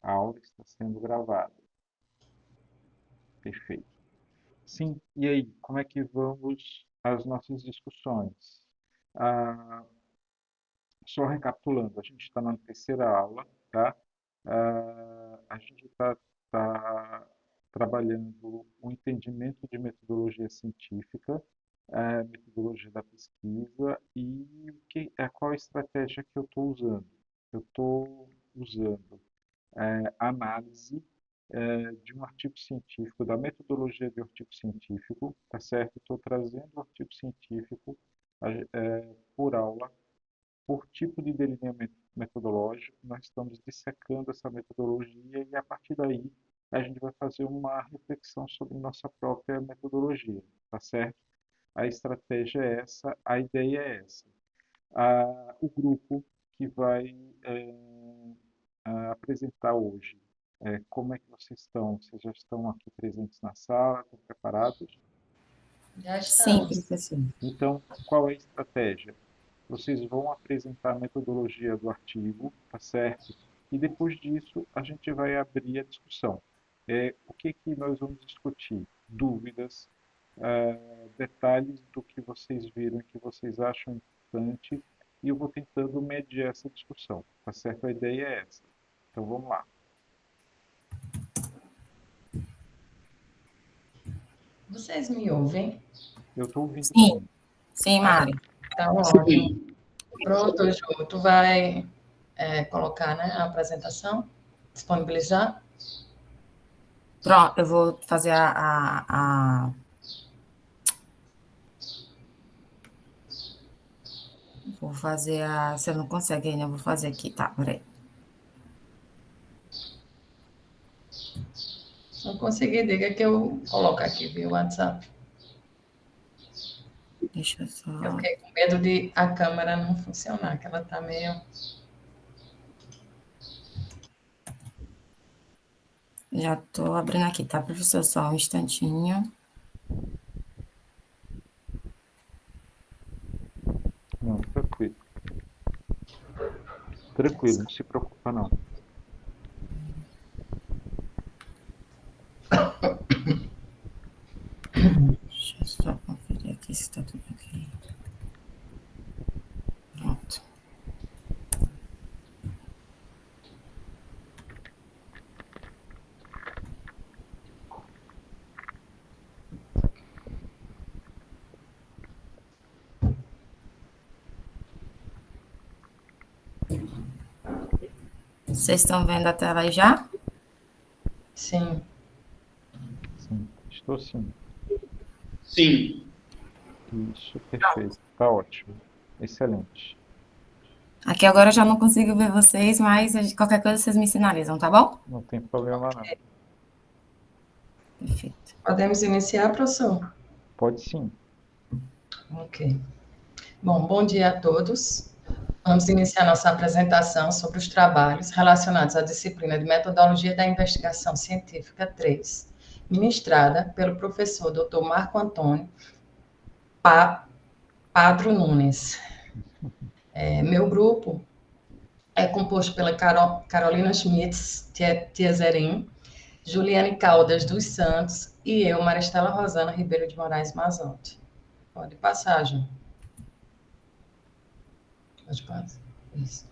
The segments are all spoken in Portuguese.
A aula está sendo gravada. Perfeito. Sim, e aí, como é que vamos às nossas discussões? Ah, Só recapitulando, a gente está na terceira aula, tá? A gente está trabalhando o entendimento de metodologia científica, metodologia da pesquisa e qual a estratégia que eu estou usando. Eu estou usando análise de um artigo científico, da metodologia de um artigo científico, tá certo? Estou trazendo o artigo científico por aula, por tipo de delineamento metodológico, nós estamos dissecando essa metodologia e, a partir daí, a gente vai fazer uma reflexão sobre nossa própria metodologia, tá certo? A estratégia é essa, a ideia é essa. O grupo que vai apresentar hoje, como é que vocês estão? Vocês já estão aqui presentes na sala, estão preparados? Já Sim, estamos. professor. Então, qual é a estratégia? Vocês vão apresentar a metodologia do artigo, tá certo? E depois disso, a gente vai abrir a discussão. O que nós vamos discutir? Dúvidas, detalhes do que vocês viram, que vocês acham importante, e eu vou tentando mediar essa discussão, tá certo? A ideia é essa. Então, vamos lá. Vocês me ouvem? Eu estou ouvindo Sim, sim. sim, Mari. Tá ótimo. Pronto, Ju, tu vai colocar, né, a apresentação, disponibilizar? Pronto, eu vou fazer Vou fazer a... Você não consegue ainda, eu vou fazer aqui, tá? Peraí. Se não conseguir, diga que eu coloco aqui via WhatsApp. Deixa eu só... Eu fiquei com medo de a câmera não funcionar, que ela tá meio... Já tô abrindo aqui, tá, professor? Só um instantinho. Não, tranquilo. Tranquilo, não se preocupa não. Deixa eu só conferir aqui se tá tudo ok. Pronto. Vocês estão vendo a tela aí já? Sim. Sim, estou sim. Sim. Isso, perfeito. Tá ótimo. Excelente. Aqui agora eu já não consigo ver vocês, mas qualquer coisa vocês me sinalizam, tá bom? Não tem problema não. Perfeito. Podemos iniciar, professor? Pode sim. Ok. Bom dia a todos. Vamos iniciar nossa apresentação sobre os trabalhos relacionados à disciplina de Metodologia da Investigação Científica 3, ministrada pelo professor Dr. Marco Antônio Padro Nunes. Meu grupo é composto pela Carolina Schmitz Tiezerin, Juliane Caldas dos Santos e eu, Maristela Rosana Ribeiro de Moraes Mazotti. Pode passar, Ju. Pode passar. Isso.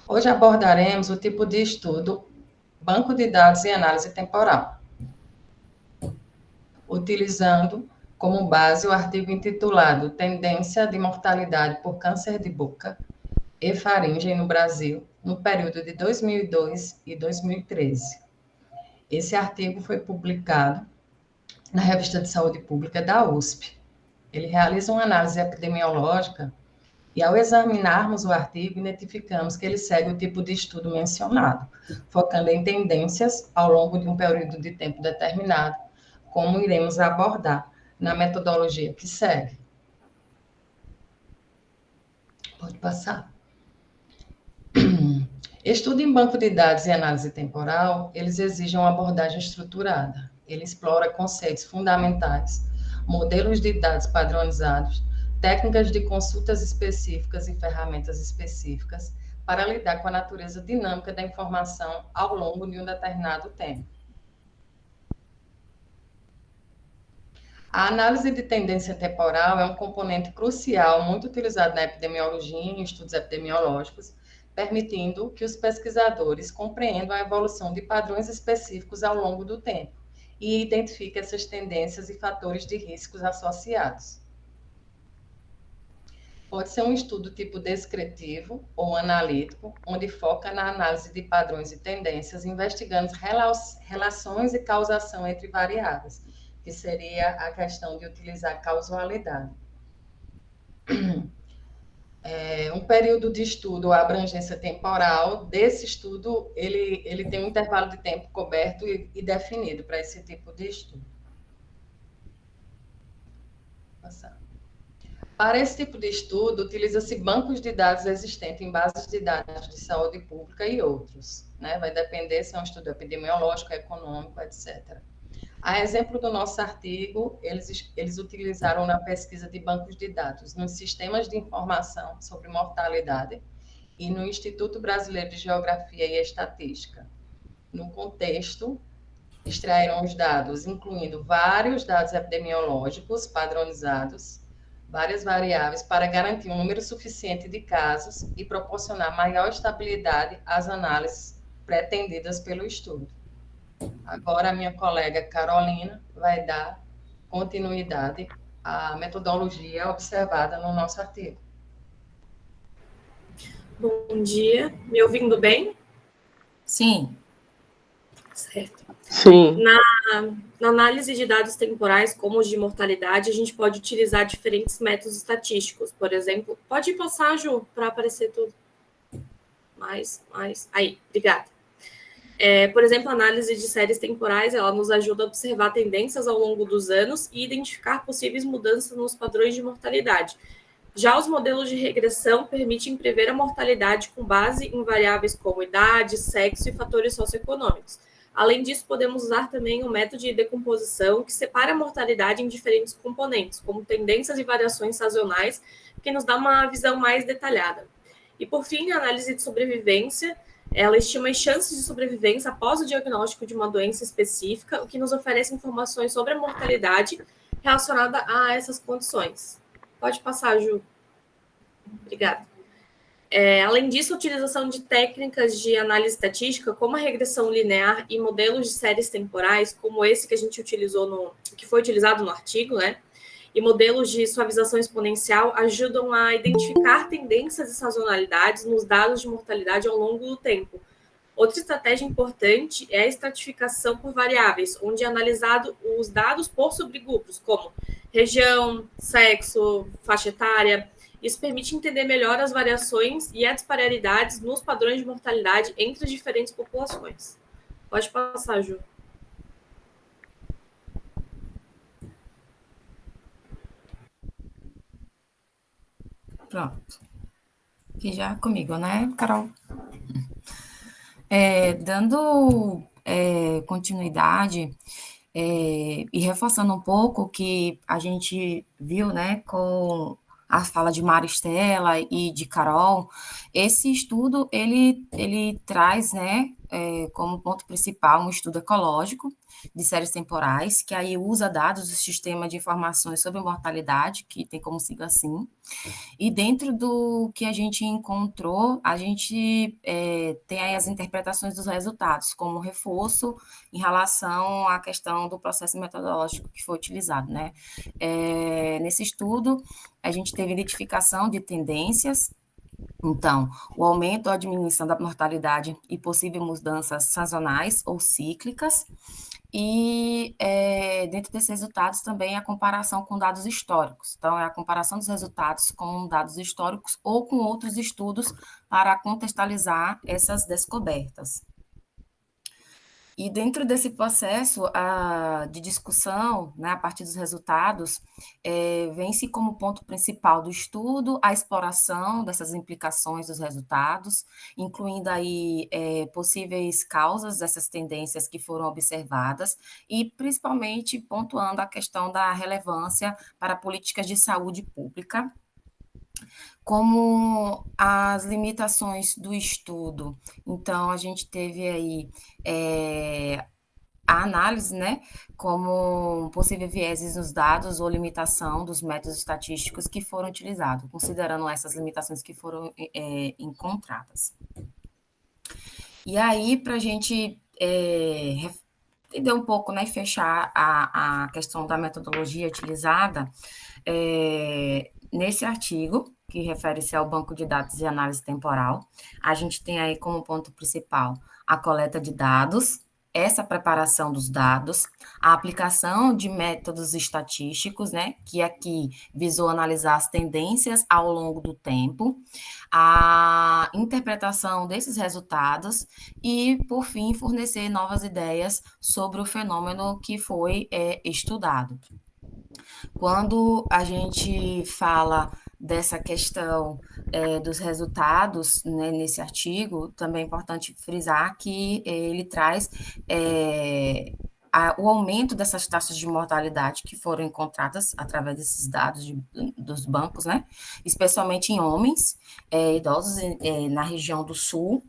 Hoje abordaremos o tipo de estudo, banco de dados e análise temporal, utilizando como base o artigo intitulado Tendência de Mortalidade por Câncer de Boca e Faringe no Brasil, no período de 2002 e 2013. Esse artigo foi publicado na Revista de Saúde Pública da USP. Ele realiza uma análise epidemiológica e, ao examinarmos o artigo, identificamos que ele segue o tipo de estudo mencionado, focando em tendências ao longo de um período de tempo determinado, como iremos abordar na metodologia que segue. Pode passar. Estudo em banco de dados e análise temporal, eles exigem uma abordagem estruturada. Ele explora conceitos fundamentais, modelos de dados padronizados, técnicas de consultas específicas e ferramentas específicas, para lidar com a natureza dinâmica da informação ao longo de um determinado tempo. A análise de tendência temporal é um componente crucial, muito utilizado na epidemiologia e em estudos epidemiológicos, permitindo que os pesquisadores compreendam a evolução de padrões específicos ao longo do tempo e identifiquem essas tendências e fatores de riscos associados. Pode ser um estudo tipo descritivo ou analítico, onde foca na análise de padrões e tendências, investigando relações e causação entre variáveis, que seria a questão de utilizar causalidade. Um período de estudo ou abrangência temporal, desse estudo, ele tem um intervalo de tempo coberto e definido para esse tipo de estudo. Passar. Para esse tipo de estudo, utiliza-se bancos de dados existentes em bases de dados de saúde pública e outros, né? Vai depender se é um estudo epidemiológico, econômico, etc. A exemplo do nosso artigo, eles utilizaram na pesquisa de bancos de dados nos sistemas de informação sobre mortalidade e no Instituto Brasileiro de Geografia e Estatística. No contexto, extraíram os dados, incluindo vários dados epidemiológicos padronizados, várias variáveis, para garantir um número suficiente de casos e proporcionar maior estabilidade às análises pretendidas pelo estudo. Agora, a minha colega Carolina vai dar continuidade à metodologia observada no nosso artigo. Bom dia, me ouvindo bem? Sim. Certo. Sim. Na análise de dados temporais, como os de mortalidade, a gente pode utilizar diferentes métodos estatísticos. Por exemplo, pode passar, Ju, para aparecer tudo. Aí, obrigada. Por exemplo, a análise de séries temporais, ela nos ajuda a observar tendências ao longo dos anos e identificar possíveis mudanças nos padrões de mortalidade. Já os modelos de regressão permitem prever a mortalidade com base em variáveis como idade, sexo e fatores socioeconômicos. Além disso, podemos usar também o método de decomposição, que separa a mortalidade em diferentes componentes, como tendências e variações sazonais, que nos dá uma visão mais detalhada. E, por fim, a análise de sobrevivência, ela estima as chances de sobrevivência após o diagnóstico de uma doença específica, o que nos oferece informações sobre a mortalidade relacionada a essas condições. Pode passar, Ju. Obrigada. Além disso, a utilização de técnicas de análise estatística, como a regressão linear e modelos de séries temporais, como esse que a gente utilizou que foi utilizado no artigo, né? E modelos de suavização exponencial ajudam a identificar tendências e sazonalidades nos dados de mortalidade ao longo do tempo. Outra estratégia importante é a estratificação por variáveis, onde é analisado os dados por subgrupos, como região, sexo, faixa etária. Isso permite entender melhor as variações e as disparidades nos padrões de mortalidade entre as diferentes populações. Pode passar, Ju. Pronto. Aqui já comigo, né, Carol? Dando continuidade e reforçando um pouco o que a gente viu, né, com a fala de Maristela e de Carol, esse estudo, ele traz, né, como ponto principal um estudo ecológico de séries temporais, que aí usa dados do Sistema de Informações sobre Mortalidade, que tem como sigla assim, e dentro do que a gente encontrou, a gente tem aí as interpretações dos resultados, como reforço em relação à questão do processo metodológico que foi utilizado, né? Nesse estudo, a gente teve identificação de tendências. Então, o aumento ou a diminuição da mortalidade e possíveis mudanças sazonais ou cíclicas, e dentro desses resultados também a comparação com dados históricos. Então, é a comparação dos resultados com dados históricos ou com outros estudos para contextualizar essas descobertas. E dentro desse processo de discussão, né, a partir dos resultados, vem-se como ponto principal do estudo a exploração dessas implicações dos resultados, incluindo aí possíveis causas dessas tendências que foram observadas e principalmente pontuando a questão da relevância para políticas de saúde pública. como as limitações do estudo. Então, a gente teve aí a análise, né, como possível vieses nos dados ou limitação dos métodos estatísticos que foram utilizados, considerando essas limitações que foram encontradas. E aí, para a gente entender um pouco, né, e fechar a questão da metodologia utilizada, nesse artigo, que refere-se ao banco de dados e análise temporal, a gente tem aí como ponto principal a coleta de dados, essa preparação dos dados, a aplicação de métodos estatísticos, né, que aqui visou analisar as tendências ao longo do tempo, a interpretação desses resultados e, por fim, fornecer novas ideias sobre o fenômeno que foi estudado. Quando a gente fala dessa questão dos resultados, né, nesse artigo, também é importante frisar que ele traz o aumento dessas taxas de mortalidade que foram encontradas através desses dados dos bancos, né, especialmente em homens idosos na região do sul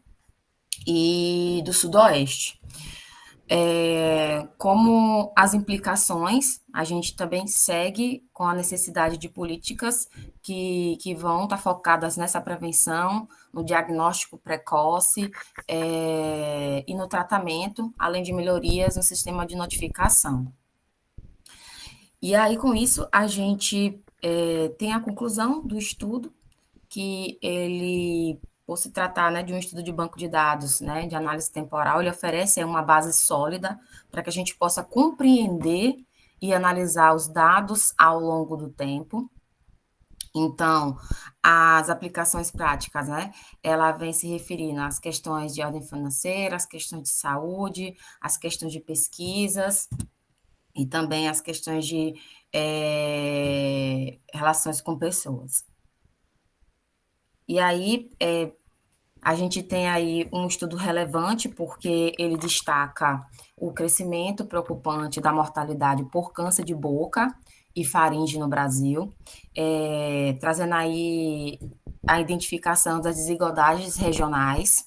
e do sudoeste. Como as implicações, a gente também segue com a necessidade de políticas que vão estar focadas nessa prevenção, no diagnóstico precoce e no tratamento, além de melhorias no sistema de notificação. E aí, com isso, a gente tem a conclusão do estudo, que ele, por se tratar, né, de um estudo de banco de dados, né, de análise temporal, ele oferece uma base sólida para que a gente possa compreender e analisar os dados ao longo do tempo. Então, as aplicações práticas, né, ela vem se referindo às questões de ordem financeira, às questões de saúde, às questões de pesquisas e também às questões de relações com pessoas. E aí, a gente tem aí um estudo relevante, porque ele destaca o crescimento preocupante da mortalidade por câncer de boca e faringe no Brasil, trazendo aí a identificação das desigualdades regionais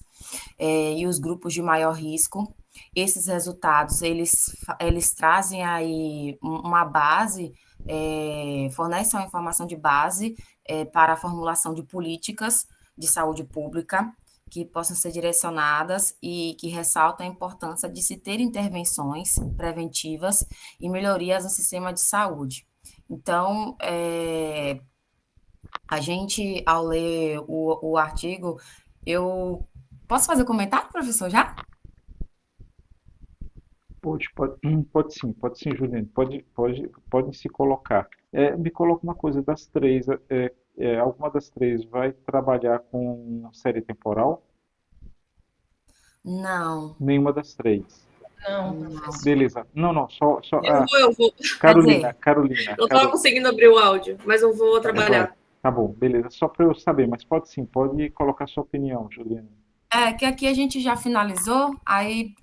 e os grupos de maior risco. Esses resultados, eles trazem aí uma base, fornecem uma informação de base para a formulação de políticas de saúde pública que possam ser direcionadas e que ressaltam a importância de se ter intervenções preventivas e melhorias no sistema de saúde. Então, a gente, ao ler o artigo, eu posso fazer comentário, professor, já? Pode sim, Juliane, pode se colocar. Me coloca uma coisa, das três, alguma das três vai trabalhar com série temporal? Não, Nenhuma das três. Não, não. professor. Beleza. Não, só, Eu vou. Carolina, Não estava conseguindo abrir o áudio, mas eu vou trabalhar. Tá bom, beleza. Só para eu saber, mas pode sim, pode colocar sua opinião, Juliane. Que aqui a gente já finalizou, aí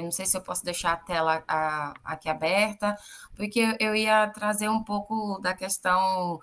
não sei se eu posso deixar a tela aqui aberta, porque eu ia trazer um pouco da questão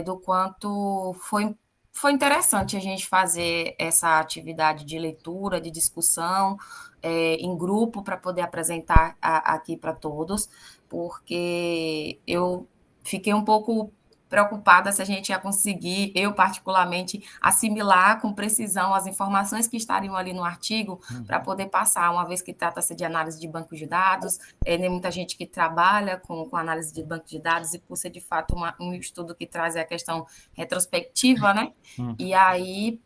do quanto foi interessante a gente fazer essa atividade de leitura, de discussão em grupo para poder apresentar aqui para todos, porque eu fiquei um pouco preocupada se a gente ia conseguir, eu particularmente, assimilar com precisão as informações que estariam ali no artigo para poder passar, uma vez que trata-se de análise de banco de dados, tem muita gente que trabalha com análise de banco de dados e por ser, de fato, um estudo que traz a questão retrospectiva, né? E aí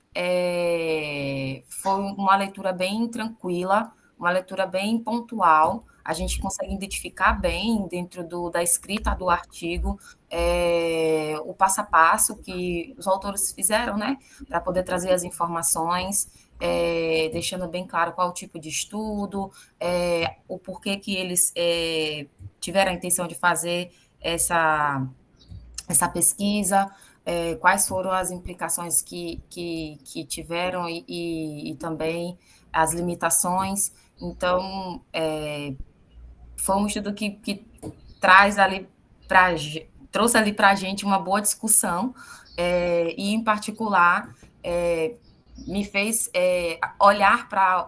foi uma leitura bem tranquila, uma leitura bem pontual, a gente consegue identificar bem dentro da escrita do artigo o passo a passo que os autores fizeram, né, para poder trazer as informações, deixando bem claro qual o tipo de estudo, o porquê que eles tiveram a intenção de fazer essa pesquisa, quais foram as implicações que tiveram e também as limitações. Então, foi um estudo que traz ali trouxe ali para a gente uma boa discussão e, em particular, me fez olhar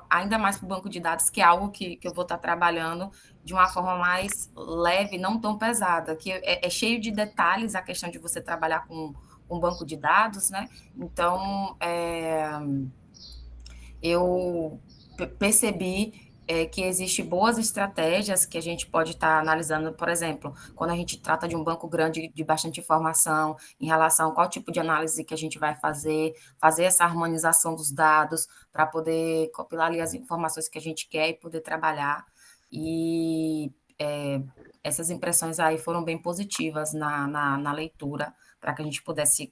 ainda mais para o banco de dados, que é algo que eu vou estar trabalhando de uma forma mais leve, não tão pesada, que é cheio de detalhes a questão de você trabalhar com um banco de dados, né? Então, eu percebi que existem boas estratégias que a gente pode estar analisando, por exemplo, quando a gente trata de um banco grande de bastante informação, em relação a qual tipo de análise que a gente vai fazer essa harmonização dos dados para poder compilar ali as informações que a gente quer e poder trabalhar. E essas impressões aí foram bem positivas na leitura, para que a gente pudesse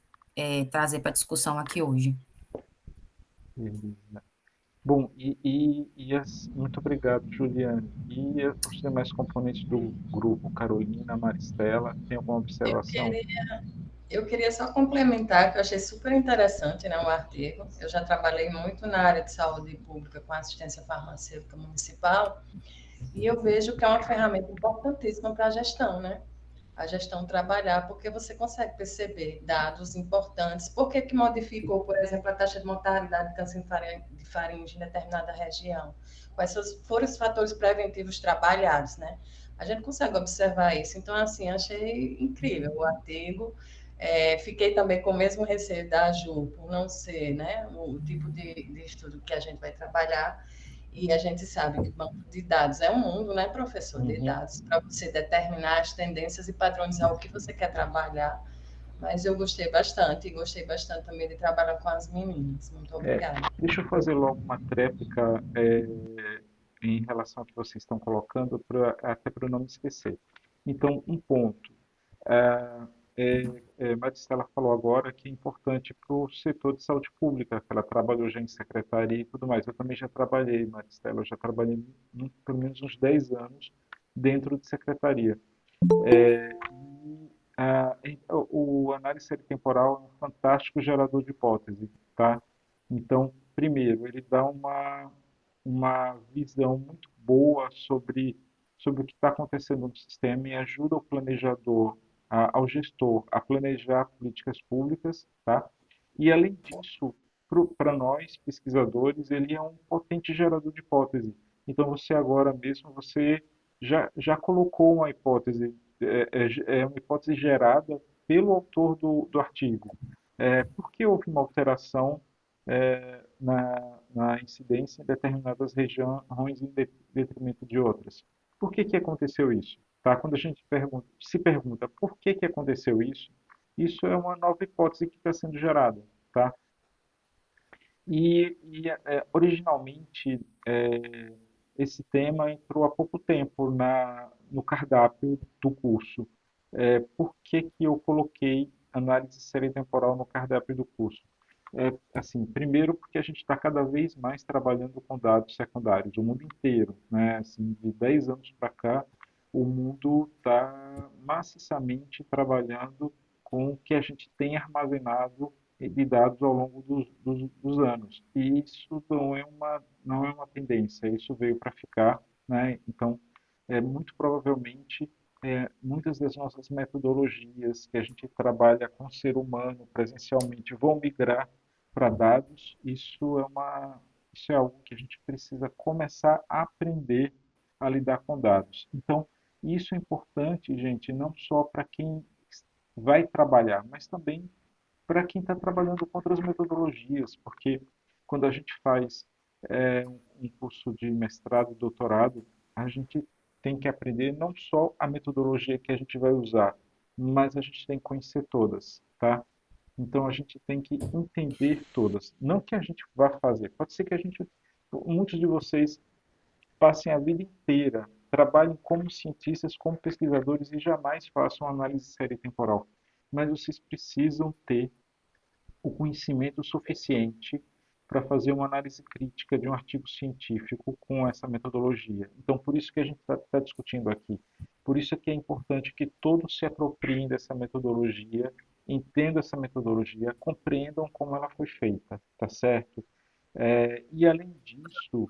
trazer para a discussão aqui hoje. Beleza. Bom, muito obrigado, Juliane. E os demais componentes do grupo, Carolina, Maristela, tem alguma Eu observação? queria, eu queria só complementar, que eu achei super interessante, né, o artigo. Eu já trabalhei muito na área de saúde pública com assistência farmacêutica municipal, e eu vejo que é uma ferramenta importantíssima para a gestão, né? A gestão trabalhar, porque você consegue perceber dados importantes. Por que que modificou, por exemplo, a taxa de mortalidade de câncer de faringe em determinada região? Quais foram os fatores preventivos trabalhados, né? A gente consegue observar isso. Então, assim, achei incrível o artigo. Fiquei também com o mesmo receio da Ju, por não ser, né, o tipo de estudo que a gente vai trabalhar. E a gente sabe que banco de dados é um mundo, né, professor, de Uhum. dados, para você determinar as tendências e padronizar o que você quer trabalhar. Mas eu gostei bastante, e gostei bastante também de trabalhar com as meninas. Muito É, obrigada. deixa eu fazer logo uma tréplica em relação ao que vocês estão colocando, até para eu não me esquecer. Então, um ponto. Maristela falou agora que é importante para o setor de saúde pública, que ela trabalhou já em secretaria e tudo mais. Eu também já trabalhei, Maristela, eu já trabalhei pelo menos uns 10 anos dentro de secretaria. O análise série temporal é um fantástico gerador de hipótese, tá? Então, primeiro, ele dá uma visão muito boa sobre o que está acontecendo no sistema e ajuda o planejador, ao gestor, a planejar políticas públicas, tá? E, além disso, para nós, pesquisadores, ele é um potente gerador de hipótese. Então, você agora mesmo, você já colocou uma hipótese, é uma hipótese gerada pelo autor do artigo. Por que houve uma alteração na incidência em determinadas regiões em detrimento de outras? Por que que aconteceu isso? Tá? Quando a gente se pergunta por que que aconteceu isso é uma nova hipótese que está sendo gerada. Tá? Originalmente, esse tema entrou há pouco tempo no cardápio do curso. Por que que eu coloquei análise série temporal no cardápio do curso? Assim, primeiro porque a gente está cada vez mais trabalhando com dados secundários, o mundo inteiro, né? Assim, de 10 anos para cá, o mundo está maciçamente trabalhando com o que a gente tem armazenado de dados ao longo dos anos. E isso não é uma tendência, isso veio para ficar, né? Então, muito provavelmente, muitas das nossas metodologias que a gente trabalha com o ser humano presencialmente vão migrar para dados. Isso é algo que a gente precisa começar a aprender a lidar com dados. Então, isso é importante, gente, não só para quem vai trabalhar, mas também para quem está trabalhando com outras metodologias, porque quando a gente faz um curso de mestrado e doutorado, a gente tem que aprender não só a metodologia que a gente vai usar, mas a gente tem que conhecer todas, tá? Então a gente tem que entender todas. Não que a gente vá fazer, pode ser que muitos de vocês passem a vida inteira, trabalhem como cientistas, como pesquisadores e jamais façam análise série temporal. Mas vocês precisam ter o conhecimento suficiente para fazer uma análise crítica de um artigo científico com essa metodologia. Então, por isso que a gente está discutindo aqui. Por isso é que é importante que todos se apropriem dessa metodologia, entendam essa metodologia, compreendam como ela foi feita, tá certo? E, além disso,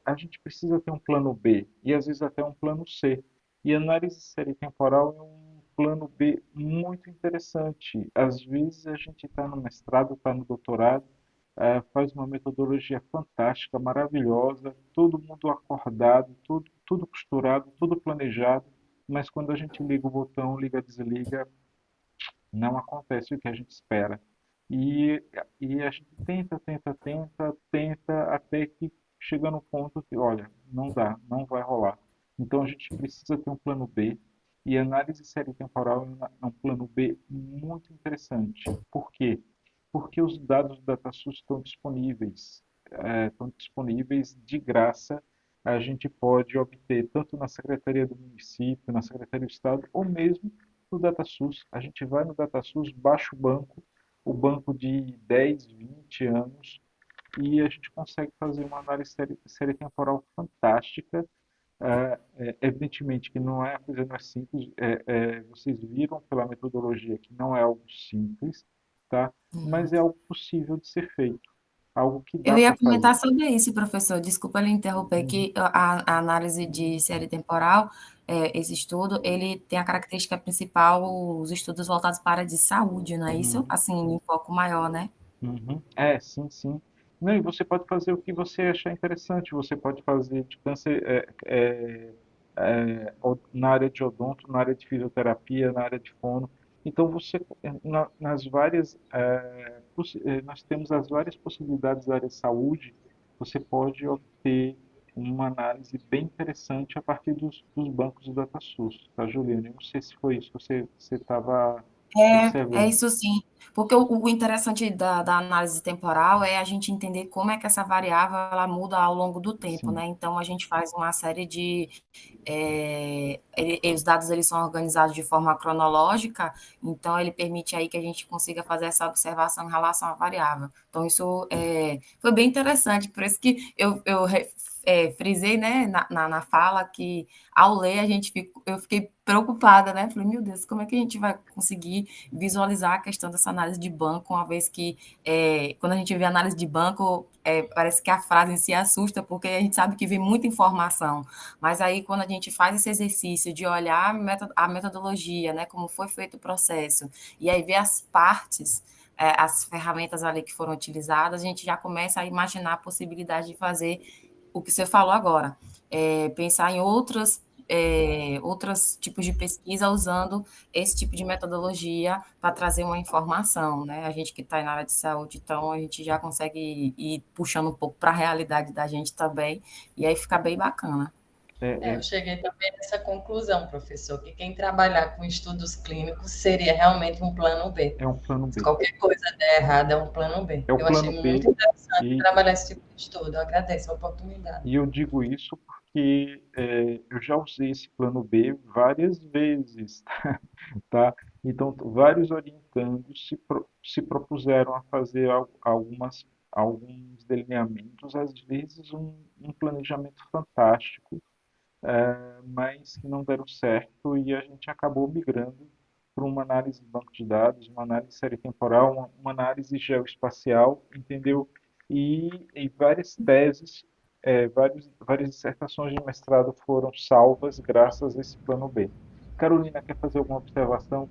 a gente precisa ter um plano B e, às vezes, até um plano C. E a análise série temporal plano B muito interessante. Às vezes a gente está no mestrado, está no doutorado, faz uma metodologia fantástica, maravilhosa, todo mundo acordado, tudo costurado, tudo planejado, mas quando a gente liga o botão, liga, desliga, não acontece o que a gente espera. E, e a gente tenta, até que chega no ponto que, olha, não dá, não vai rolar. Então a gente precisa ter um plano B, e a análise série temporal é um plano B muito interessante. Por quê? Porque os dados do DataSUS estão disponíveis de graça. A gente pode obter tanto na Secretaria do Município, na Secretaria do Estado, ou mesmo no DataSUS. A gente vai no DataSUS, baixa o banco de 10, 20 anos, e a gente consegue fazer uma análise série temporal fantástica. Evidentemente que a coisa não é simples, vocês viram pela metodologia que não é algo simples, tá? Mas é algo possível de ser feito, algo que Eu dá ia para comentar fazer. sobre isso, professor. Desculpa lhe interromper, que a análise de série temporal, esse estudo, ele tem a característica principal, os estudos voltados para a área de saúde, não é isso? Uhum. Assim, em foco maior, né? Uhum. Sim, sim. Não, e você pode fazer o que você achar interessante. Você pode fazer de câncer na área de odonto, na área de fisioterapia, na área de fono. Então, nas várias, nós temos as várias possibilidades da área de saúde. Você pode obter uma análise bem interessante a partir dos bancos do DataSUS, tá, Juliana? Eu não sei se foi isso que você estava É observando. isso sim, porque o interessante da análise temporal é a gente entender como é que essa variável ela muda ao longo do tempo, Sim. né? Então a gente faz uma série os dados eles são organizados de forma cronológica, então ele permite aí que a gente consiga fazer essa observação em relação à variável. Então isso foi bem interessante, por isso que frisei, né, na fala que ao ler eu fiquei preocupada, né? Falei, meu Deus, como é que a gente vai conseguir visualizar a questão dessa análise de banco, uma vez que quando a gente vê análise de banco, parece que a frase em si assusta, porque a gente sabe que vem muita informação, mas aí quando a gente faz esse exercício de olhar a metodologia, né, como foi feito o processo, e aí ver as partes, as ferramentas ali que foram utilizadas, a gente já começa a imaginar a possibilidade de fazer o que você falou agora, pensar em outros tipos de pesquisa usando esse tipo de metodologia para trazer uma informação, né? A gente que está na área de saúde, então a gente já consegue ir puxando um pouco para a realidade da gente também, e aí fica bem bacana. Eu cheguei também nessa conclusão, professor, que quem trabalhar com estudos clínicos seria realmente um plano B. É um plano Se B. qualquer coisa der errado, é um plano B. É o Eu achei plano muito B interessante e, trabalhar esse tipo de estudo. Eu agradeço a oportunidade. e eu digo isso porque eu já usei esse plano B várias vezes, tá? Então, vários orientandos se propuseram a fazer alguns delineamentos, às vezes um planejamento fantástico, mas que não deram certo, e a gente acabou migrando para uma análise de banco de dados, uma análise série temporal, uma análise geoespacial, entendeu? E várias teses, várias dissertações de mestrado foram salvas graças a esse plano B. Carolina, quer fazer alguma observação?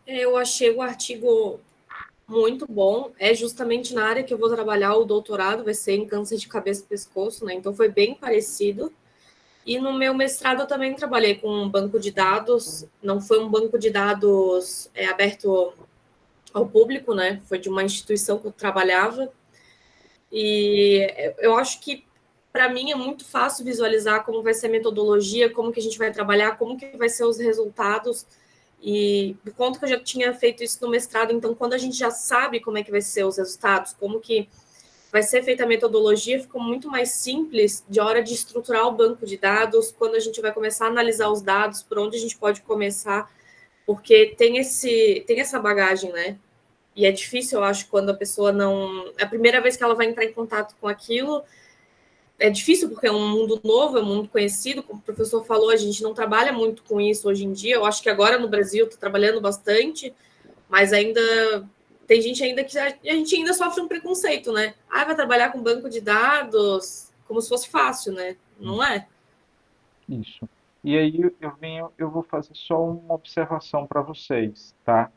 Eu achei o artigo muito bom. É justamente na área que eu vou trabalhar o doutorado, vai ser em câncer de cabeça e pescoço, né? Então foi bem parecido. E no meu mestrado eu também trabalhei com um banco de dados. Não foi um banco de dados aberto ao público, né? Foi de uma instituição que eu trabalhava. E eu acho que para mim é muito fácil visualizar como vai ser a metodologia, como que a gente vai trabalhar, como que vai ser os resultados. E por conta que eu já tinha feito isso no mestrado, então quando a gente já sabe como é que vai ser os resultados, como que vai ser feita a metodologia, ficou muito mais simples de hora de estruturar o banco de dados, quando a gente vai começar a analisar os dados, por onde a gente pode começar, porque tem essa bagagem, né? E é difícil, eu acho, quando a pessoa não... É a primeira vez que ela vai entrar em contato com aquilo, é difícil porque é um mundo novo, é um mundo conhecido, como o professor falou, a gente não trabalha muito com isso hoje em dia, eu acho que agora no Brasil está trabalhando bastante, mas ainda tem gente ainda que a gente ainda sofre um preconceito, né? Vai trabalhar com banco de dados como se fosse fácil, né? Não é? Isso. E aí eu vou fazer só uma observação para vocês, tá?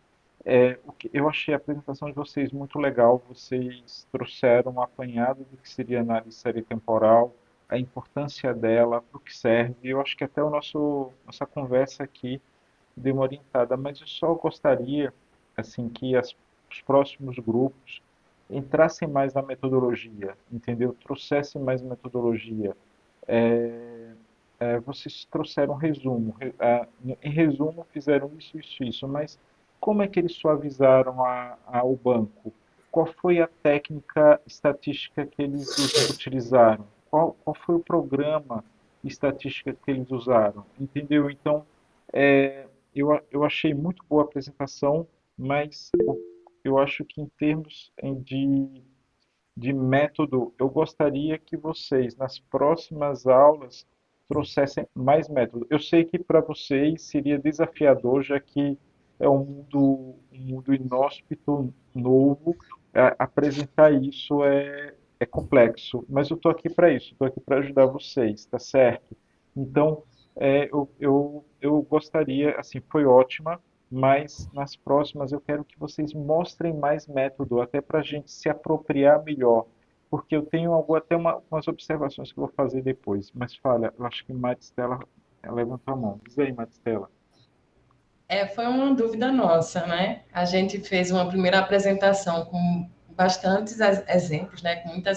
Eu achei a apresentação de vocês muito legal. Vocês trouxeram um apanhado do que seria análise série temporal, a importância dela, para o que serve. Eu acho que até nossa conversa aqui deu uma orientada, mas eu só gostaria assim que os próximos grupos entrassem mais na metodologia, entendeu? Trouxessem mais metodologia. Vocês trouxeram um resumo. Em resumo, fizeram isso, mas como é que eles suavizaram o banco? Qual foi a técnica estatística que eles utilizaram? Qual foi o programa estatística que eles usaram? Entendeu? Então, eu achei muito boa a apresentação, mas eu acho que em termos de método, eu gostaria que vocês, nas próximas aulas, trouxessem mais método. Eu sei que para vocês seria desafiador, já que é um mundo inóspito, novo, apresentar isso é complexo, mas eu estou aqui para isso, estou aqui para ajudar vocês, tá certo? Então, eu gostaria, assim, foi ótima, mas nas próximas eu quero que vocês mostrem mais método, até para a gente se apropriar melhor, porque eu tenho até umas observações que eu vou fazer depois. Mas fala, eu acho que Maristela levantou a mão. Diz aí, Maristela. Foi uma dúvida nossa, né? A gente fez uma primeira apresentação com bastantes exemplos, né? Com muita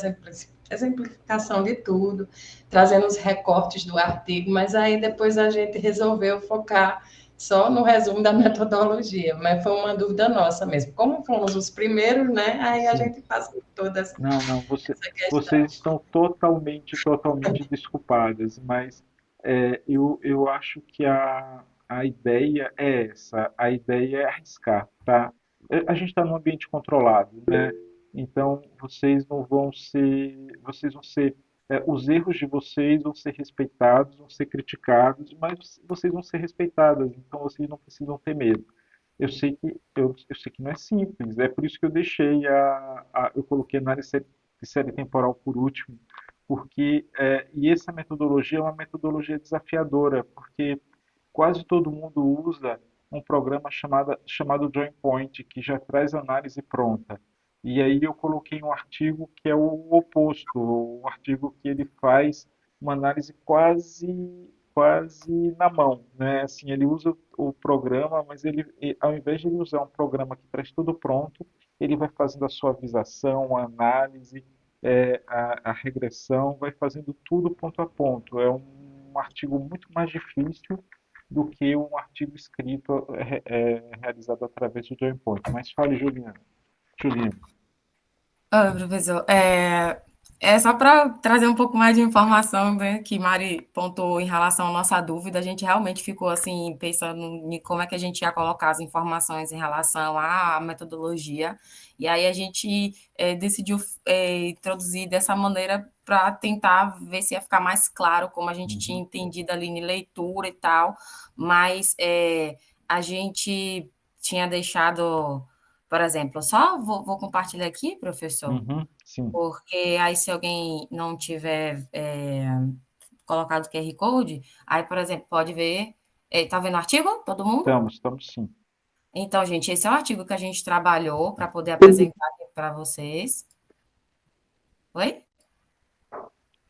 exemplificação de tudo, trazendo os recortes do artigo, mas aí depois a gente resolveu focar só no resumo da metodologia, mas foi uma dúvida nossa mesmo. Como fomos os primeiros, né? Aí a Sim. gente passou todas Não, essa questão. vocês estão totalmente desculpadas, mas eu acho que a ideia é essa, a ideia é arriscar, tá? A gente está num ambiente controlado, né? Então vocês vão ser, os erros de vocês vão ser respeitados, vão ser criticados, mas vocês vão ser respeitadas, então vocês não precisam ter medo. Eu sei que não é simples, é por isso que eu deixei eu coloquei análise de série temporal por último, porque e essa metodologia é uma metodologia desafiadora, porque quase todo mundo usa um programa chamado Join Point, que já traz análise pronta. E aí eu coloquei um artigo que é o oposto, um artigo que ele faz uma análise quase na mão, né? Assim, ele usa o programa, mas ao invés de ele usar um programa que traz tudo pronto, ele vai fazendo a suavização, a análise, a regressão, vai fazendo tudo ponto a ponto. É um artigo muito mais difícil do que um artigo escrito realizado através do JoinPoint. Mas fale, Juliana. Juliana. Oi, professor. É só para trazer um pouco mais de informação, né, que Mari pontuou em relação à nossa dúvida. A gente realmente ficou assim pensando em como é que a gente ia colocar as informações em relação à metodologia. E aí a gente decidiu introduzir dessa maneira para tentar ver se ia ficar mais claro como a gente tinha entendido ali em leitura e tal. Mas a gente tinha deixado. Por exemplo, só vou compartilhar aqui, professor, Sim. porque aí se alguém não tiver colocado o QR Code, aí, por exemplo, pode ver. Está vendo o artigo? Todo mundo? Estamos sim. Então, gente, esse é o artigo que a gente trabalhou para poder apresentar aqui para vocês. Oi?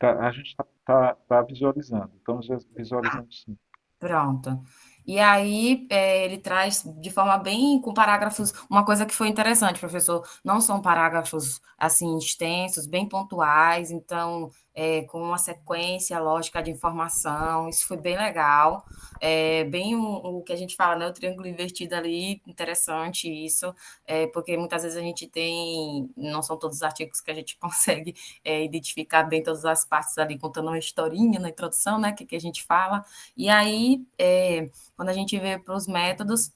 A gente tá visualizando, estamos visualizando sim. Pronto. E aí, ele traz de forma bem com parágrafos, uma coisa que foi interessante, professor, não são parágrafos assim extensos, bem pontuais, então com uma sequência lógica de informação, isso foi bem legal. Bem o que a gente fala, né? O triângulo invertido ali, interessante isso, porque muitas vezes a gente tem, não são todos os artigos que a gente consegue identificar bem todas as partes ali, contando uma historinha na introdução, né? Que a gente fala. E aí, quando a gente veio para os métodos,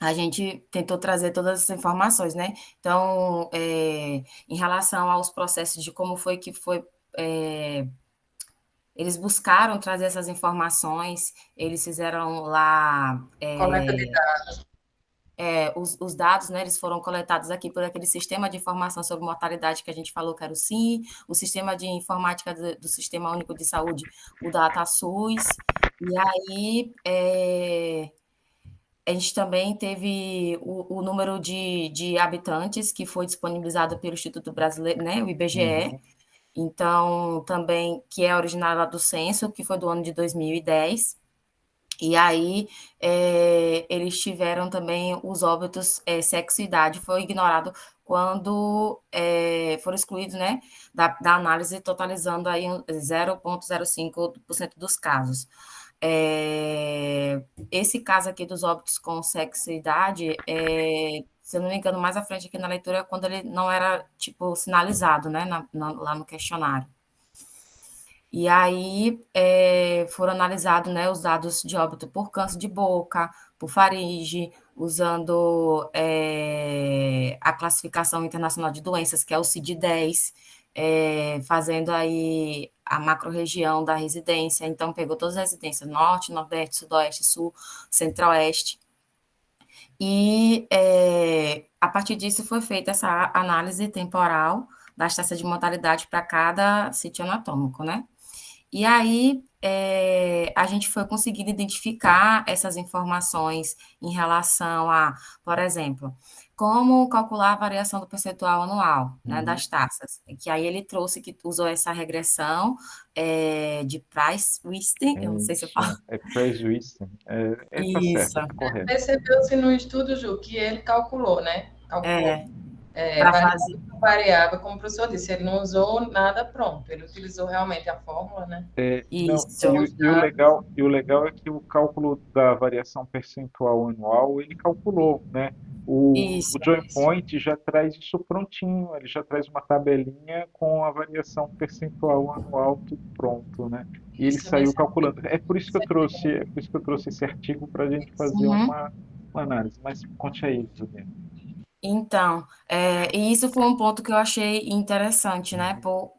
a gente tentou trazer todas essas informações, né? Então, em relação aos processos de como foi que foi. Eles buscaram trazer essas informações, eles fizeram lá. Coleta de dados. Os dados, né, eles foram coletados aqui por aquele sistema de informação sobre mortalidade que a gente falou que era o SIM, o sistema de informática do Sistema Único de Saúde, o DataSUS, E aí, a gente também teve o número de habitantes que foi disponibilizado pelo Instituto Brasileiro, né, o IBGE, Uhum. então também, que é originário lá do censo, que foi do ano de 2010. E aí, eles tiveram também os óbitos, sexo e idade, foi ignorado quando foram excluídos, né, da análise, totalizando aí 0,05% dos casos. É, esse caso aqui dos óbitos com sexo e idade, se eu não me engano, mais à frente aqui na leitura, é quando ele não era, tipo, sinalizado, né, lá no questionário. E aí foram analisados, né, os dados de óbito por câncer de boca, por faringe, usando a classificação internacional de doenças, que é o CID-10, fazendo aí a macro-região da residência. Então, pegou todas as residências, norte, nordeste, sudoeste, sul, centro-oeste. E a partir disso foi feita essa análise temporal das taxas de mortalidade para cada sítio anatômico, né? E aí, a gente foi conseguindo identificar essas informações em relação a, por exemplo, como calcular a variação do percentual anual, né, Uhum. das taxas. Que aí ele trouxe que usou essa regressão de Price-Wisten, eu não sei se eu falo Isso, é Prejuízo. Tá certo, isso, tá correto. Percebeu-se no estudo, Ju, que ele calculou, né? Calculou para fazer variável por variável, como o professor disse, ele não usou nada pronto, ele utilizou realmente a fórmula, né? Não, isso, e o legal é que o cálculo da variação percentual anual, ele calculou, né? O isso, Joint Point já traz isso prontinho, ele já traz uma tabelinha com a variação percentual anual, tudo pronto, né? E ele Isso me saiu calculando. É por isso que eu trouxe esse artigo para a gente fazer uhum. uma análise. Mas conte aí, Juliana. Então, e isso foi um ponto que eu achei interessante, né? Uhum.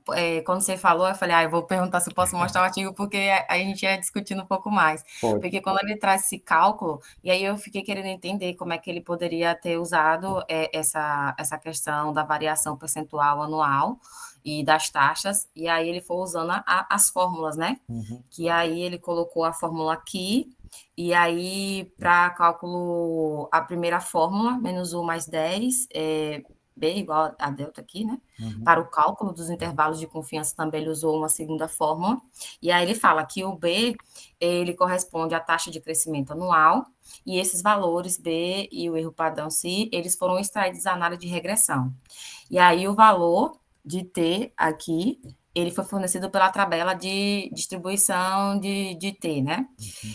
Quando você falou, eu falei, eu vou perguntar se eu posso mostrar o artigo, porque a gente ia discutindo um pouco mais. Pode. Porque quando ele traz esse cálculo, e aí eu fiquei querendo entender como é que ele poderia ter usado essa questão da variação percentual anual e das taxas, e aí ele foi usando as fórmulas, né? Uhum. Que aí ele colocou a fórmula aqui, e aí, para cálculo, a primeira fórmula, menos 1 mais 10, B igual a delta aqui, né? Uhum. Para o cálculo dos intervalos de confiança também ele usou uma segunda fórmula. E aí ele fala que o B, ele corresponde à taxa de crescimento anual, e esses valores B e o erro padrão C, eles foram extraídos da análise de regressão. E aí o valor de T aqui, ele foi fornecido pela tabela de distribuição de T, né?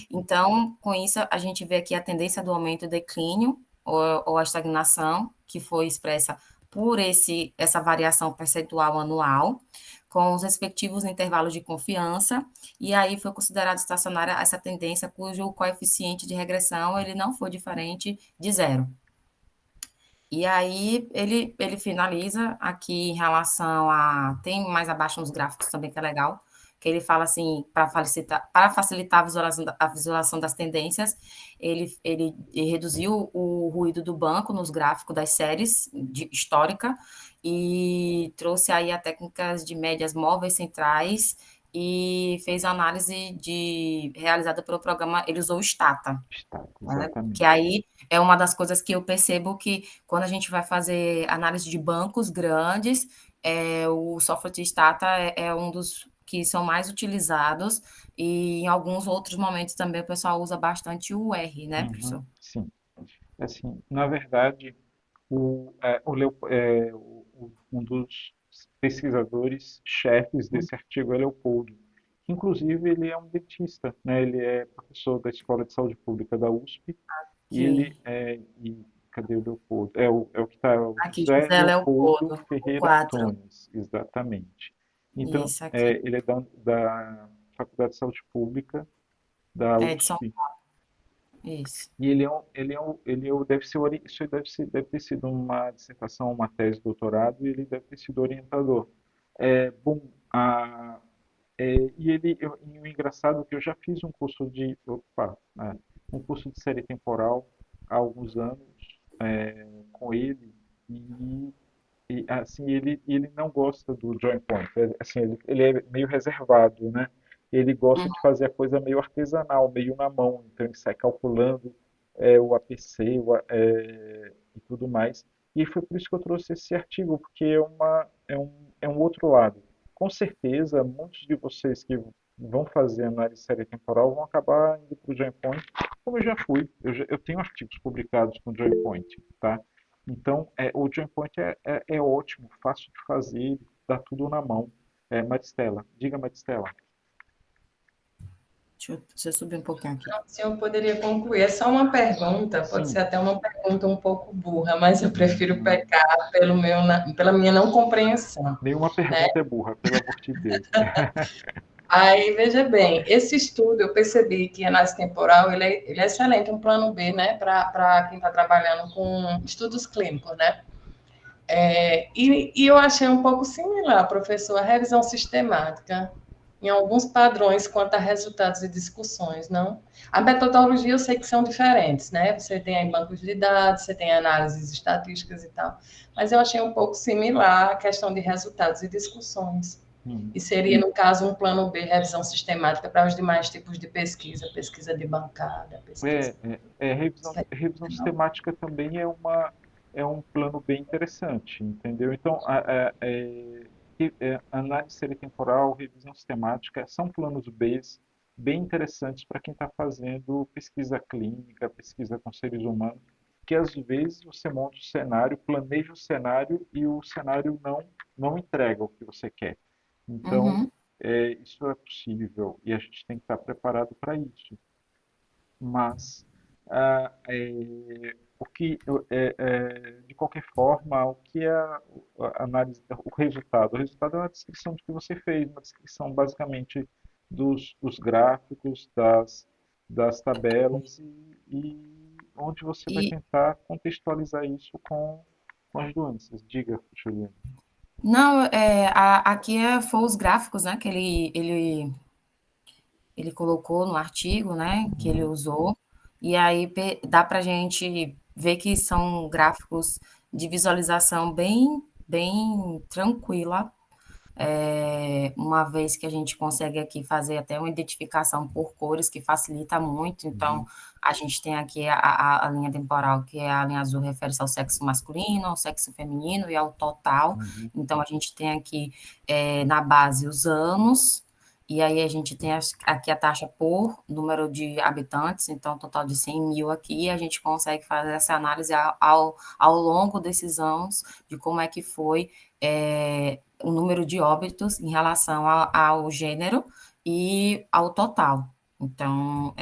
Uhum. Então, com isso, a gente vê aqui a tendência do aumento e declínio, ou a estagnação, que foi expressa por essa variação percentual anual, com os respectivos intervalos de confiança, e aí foi considerado estacionária essa tendência cujo coeficiente de regressão ele não foi diferente de zero. E aí ele finaliza aqui em relação a. Tem mais abaixo uns gráficos também que é legal, que ele fala assim, para facilitar a visualização das tendências, ele reduziu o ruído do banco nos gráficos das séries histórica e trouxe aí a técnicas de médias móveis centrais e fez a análise realizada pelo programa, ele usou o Stata, Está, né? Que exatamente. aí é uma das coisas que eu percebo que quando a gente vai fazer análise de bancos grandes, o software de Stata é um dos que são mais utilizados e em alguns outros momentos também o pessoal usa bastante o R, né, Uhum. professor? Sim. Assim, na verdade, um dos pesquisadores chefes desse artigo é Leopoldo, que inclusive ele é um dentista, né? Ele é professor da Escola de Saúde Pública da USP e Aqui, cadê o Leopoldo? É o que está, o aqui, José José Leopoldo Leopoldo, o Ferreira 4. Antunes, exatamente. Então, Isso aqui, ele é da Faculdade de Saúde Pública da de São USP. isso. E deve ter sido uma dissertação, uma tese de doutorado, e ele deve ter sido orientador. Bom, e o engraçado é que eu já fiz um curso de série temporal há alguns anos com ele, assim, ele não gosta do Joint Point, assim, ele é meio reservado, né? ele gosta Uhum. de fazer a coisa meio artesanal, meio na mão. Então ele sai calculando o APC e tudo mais. E foi por isso que eu trouxe esse artigo, porque é um outro lado. Com certeza, muitos de vocês que vão fazer análise de série temporal vão acabar indo para o Join Point, como eu já fui. Eu tenho artigos publicados com o Join Point, tá? Então, o Join Point é ótimo, fácil de fazer, dá tudo na mão. Maristela, diga Maristela. Deixa eu subir um pouquinho aqui. Se eu poderia concluir, é só uma pergunta, pode Sim. ser até uma pergunta um pouco burra, mas eu prefiro pecar pela minha não compreensão. Nenhuma pergunta é burra, pelo amor de Deus. Aí, veja bem, esse estudo eu percebi que a análise temporal ele é excelente, um plano B, né, para quem está trabalhando com estudos clínicos, né? E eu achei um pouco similar, professor, a revisão sistemática, em alguns padrões quanto a resultados e discussões, não? A metodologia eu sei que são diferentes, né? Você tem aí bancos de dados, você tem análises estatísticas e tal, mas eu achei um pouco similar a questão de resultados e discussões. E seria, no caso, um plano B, revisão sistemática para os demais tipos de pesquisa, pesquisa de bancada, pesquisa... Revisão sistemática também é um plano bem interessante, entendeu? Então, análise série temporal, revisão sistemática, são planos B bem interessantes para quem está fazendo pesquisa clínica, pesquisa com seres humanos, que às vezes você monta o cenário, planeja o cenário e o cenário não entrega o que você quer. Então, Uhum. isso é possível e a gente tem que estar preparado para isso. Mas, de qualquer forma, o que é a análise, o resultado? O resultado é uma descrição do que você fez, uma descrição basicamente dos gráficos, das tabelas e onde você vai E tentar contextualizar isso com as doenças. Diga, Juliana. não, aqui foi os gráficos, né, que ele colocou no artigo, né, que ele usou, e aí dá para a gente ver que são gráficos de visualização bem tranquila, uma vez que a gente consegue aqui fazer até uma identificação por cores, que facilita muito. Então, a gente tem aqui a linha temporal, que é a linha azul, refere-se ao sexo masculino, ao sexo feminino e ao total. Então, a gente tem aqui na base os anos, e aí a gente tem aqui a taxa por número de habitantes, então, um total de 100 mil aqui, e a gente consegue fazer essa análise ao longo desses anos, de como é que foi o número de óbitos em relação ao gênero e ao total. Então,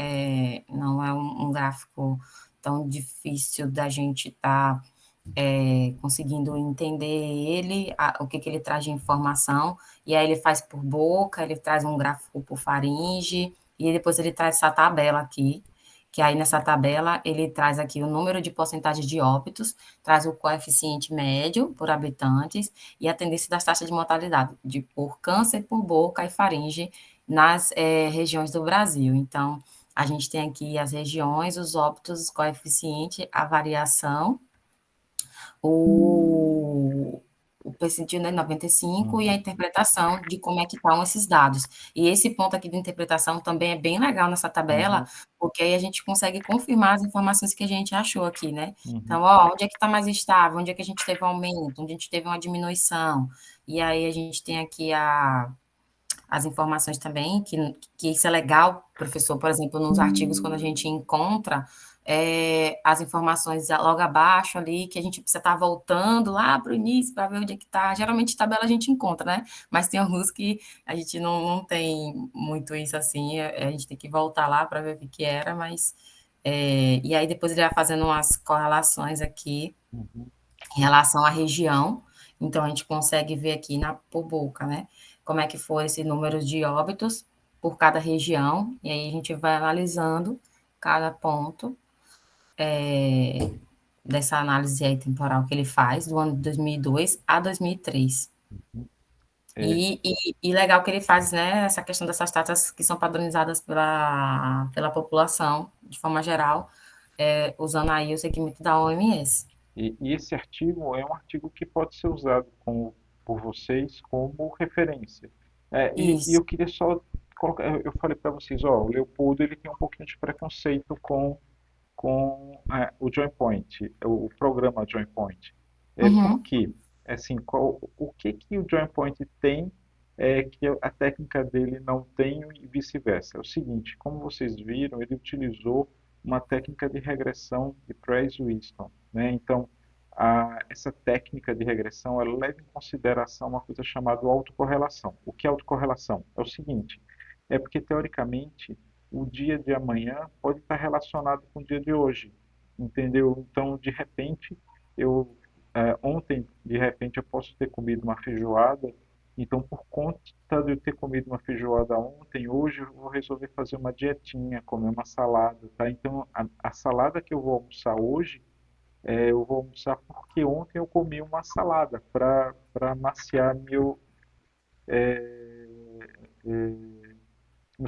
não é um gráfico tão difícil da gente estar conseguindo entender ele, o que ele traz de informação, e aí ele faz por boca, ele traz um gráfico por faringe, e depois ele traz essa tabela aqui, que aí nessa tabela ele traz aqui o número de porcentagem de óbitos, traz o coeficiente médio por habitantes e a tendência das taxas de mortalidade por câncer, por boca e faringe nas regiões do Brasil. Então, a gente tem aqui as regiões, os óbitos, os coeficientes, a variação, o percentil, né, 95, e a interpretação de como é que estão esses dados. E esse ponto aqui de interpretação também é bem legal nessa tabela, porque aí a gente consegue confirmar as informações que a gente achou aqui, né? Então, onde é que está mais estável, onde é que a gente teve um aumento, onde a gente teve uma diminuição. E aí a gente tem aqui as informações também, que isso é legal, professor, por exemplo, nos artigos, quando a gente encontra as informações logo abaixo ali, que a gente precisa estar voltando lá para o início para ver onde é que está. Geralmente, tabela a gente encontra, né? Mas tem alguns que a gente não tem muito isso assim, a gente tem que voltar lá para ver o que era, mas... e aí depois ele vai fazendo umas correlações aqui em relação à região, então a gente consegue ver aqui por boca, né? Como é que foi esse número de óbitos por cada região, e aí a gente vai analisando cada ponto dessa análise aí temporal que ele faz, do ano de 2002 a 2003. E legal que ele faz, né, essa questão dessas taxas que são padronizadas pela população, de forma geral, usando aí o segmento da OMS. E esse artigo é um artigo que pode ser usado por vocês como referência. E eu Isso. queria só eu falei para vocês, ó, o Leopoldo ele tem um pouquinho de preconceito com o Join Point, o programa Join Point. Por Uhum. quê? Assim, o que que o Join Point tem que a técnica dele não tem e vice-versa? É o seguinte, como vocês viram, ele utilizou uma técnica de regressão de Price-Wheaton, né? Então, essa técnica de regressão ela leva em consideração uma coisa chamada autocorrelação. O que é autocorrelação? É o seguinte, é porque teoricamente o dia de amanhã pode estar relacionado com o dia de hoje, entendeu? Então, de repente, ontem, de repente, eu posso ter comido uma feijoada, então, por conta de eu ter comido uma feijoada ontem, hoje eu vou resolver fazer uma dietinha, comer uma salada, tá? Então, a salada que eu vou almoçar hoje, eu vou almoçar porque ontem eu comi uma salada para maciar meu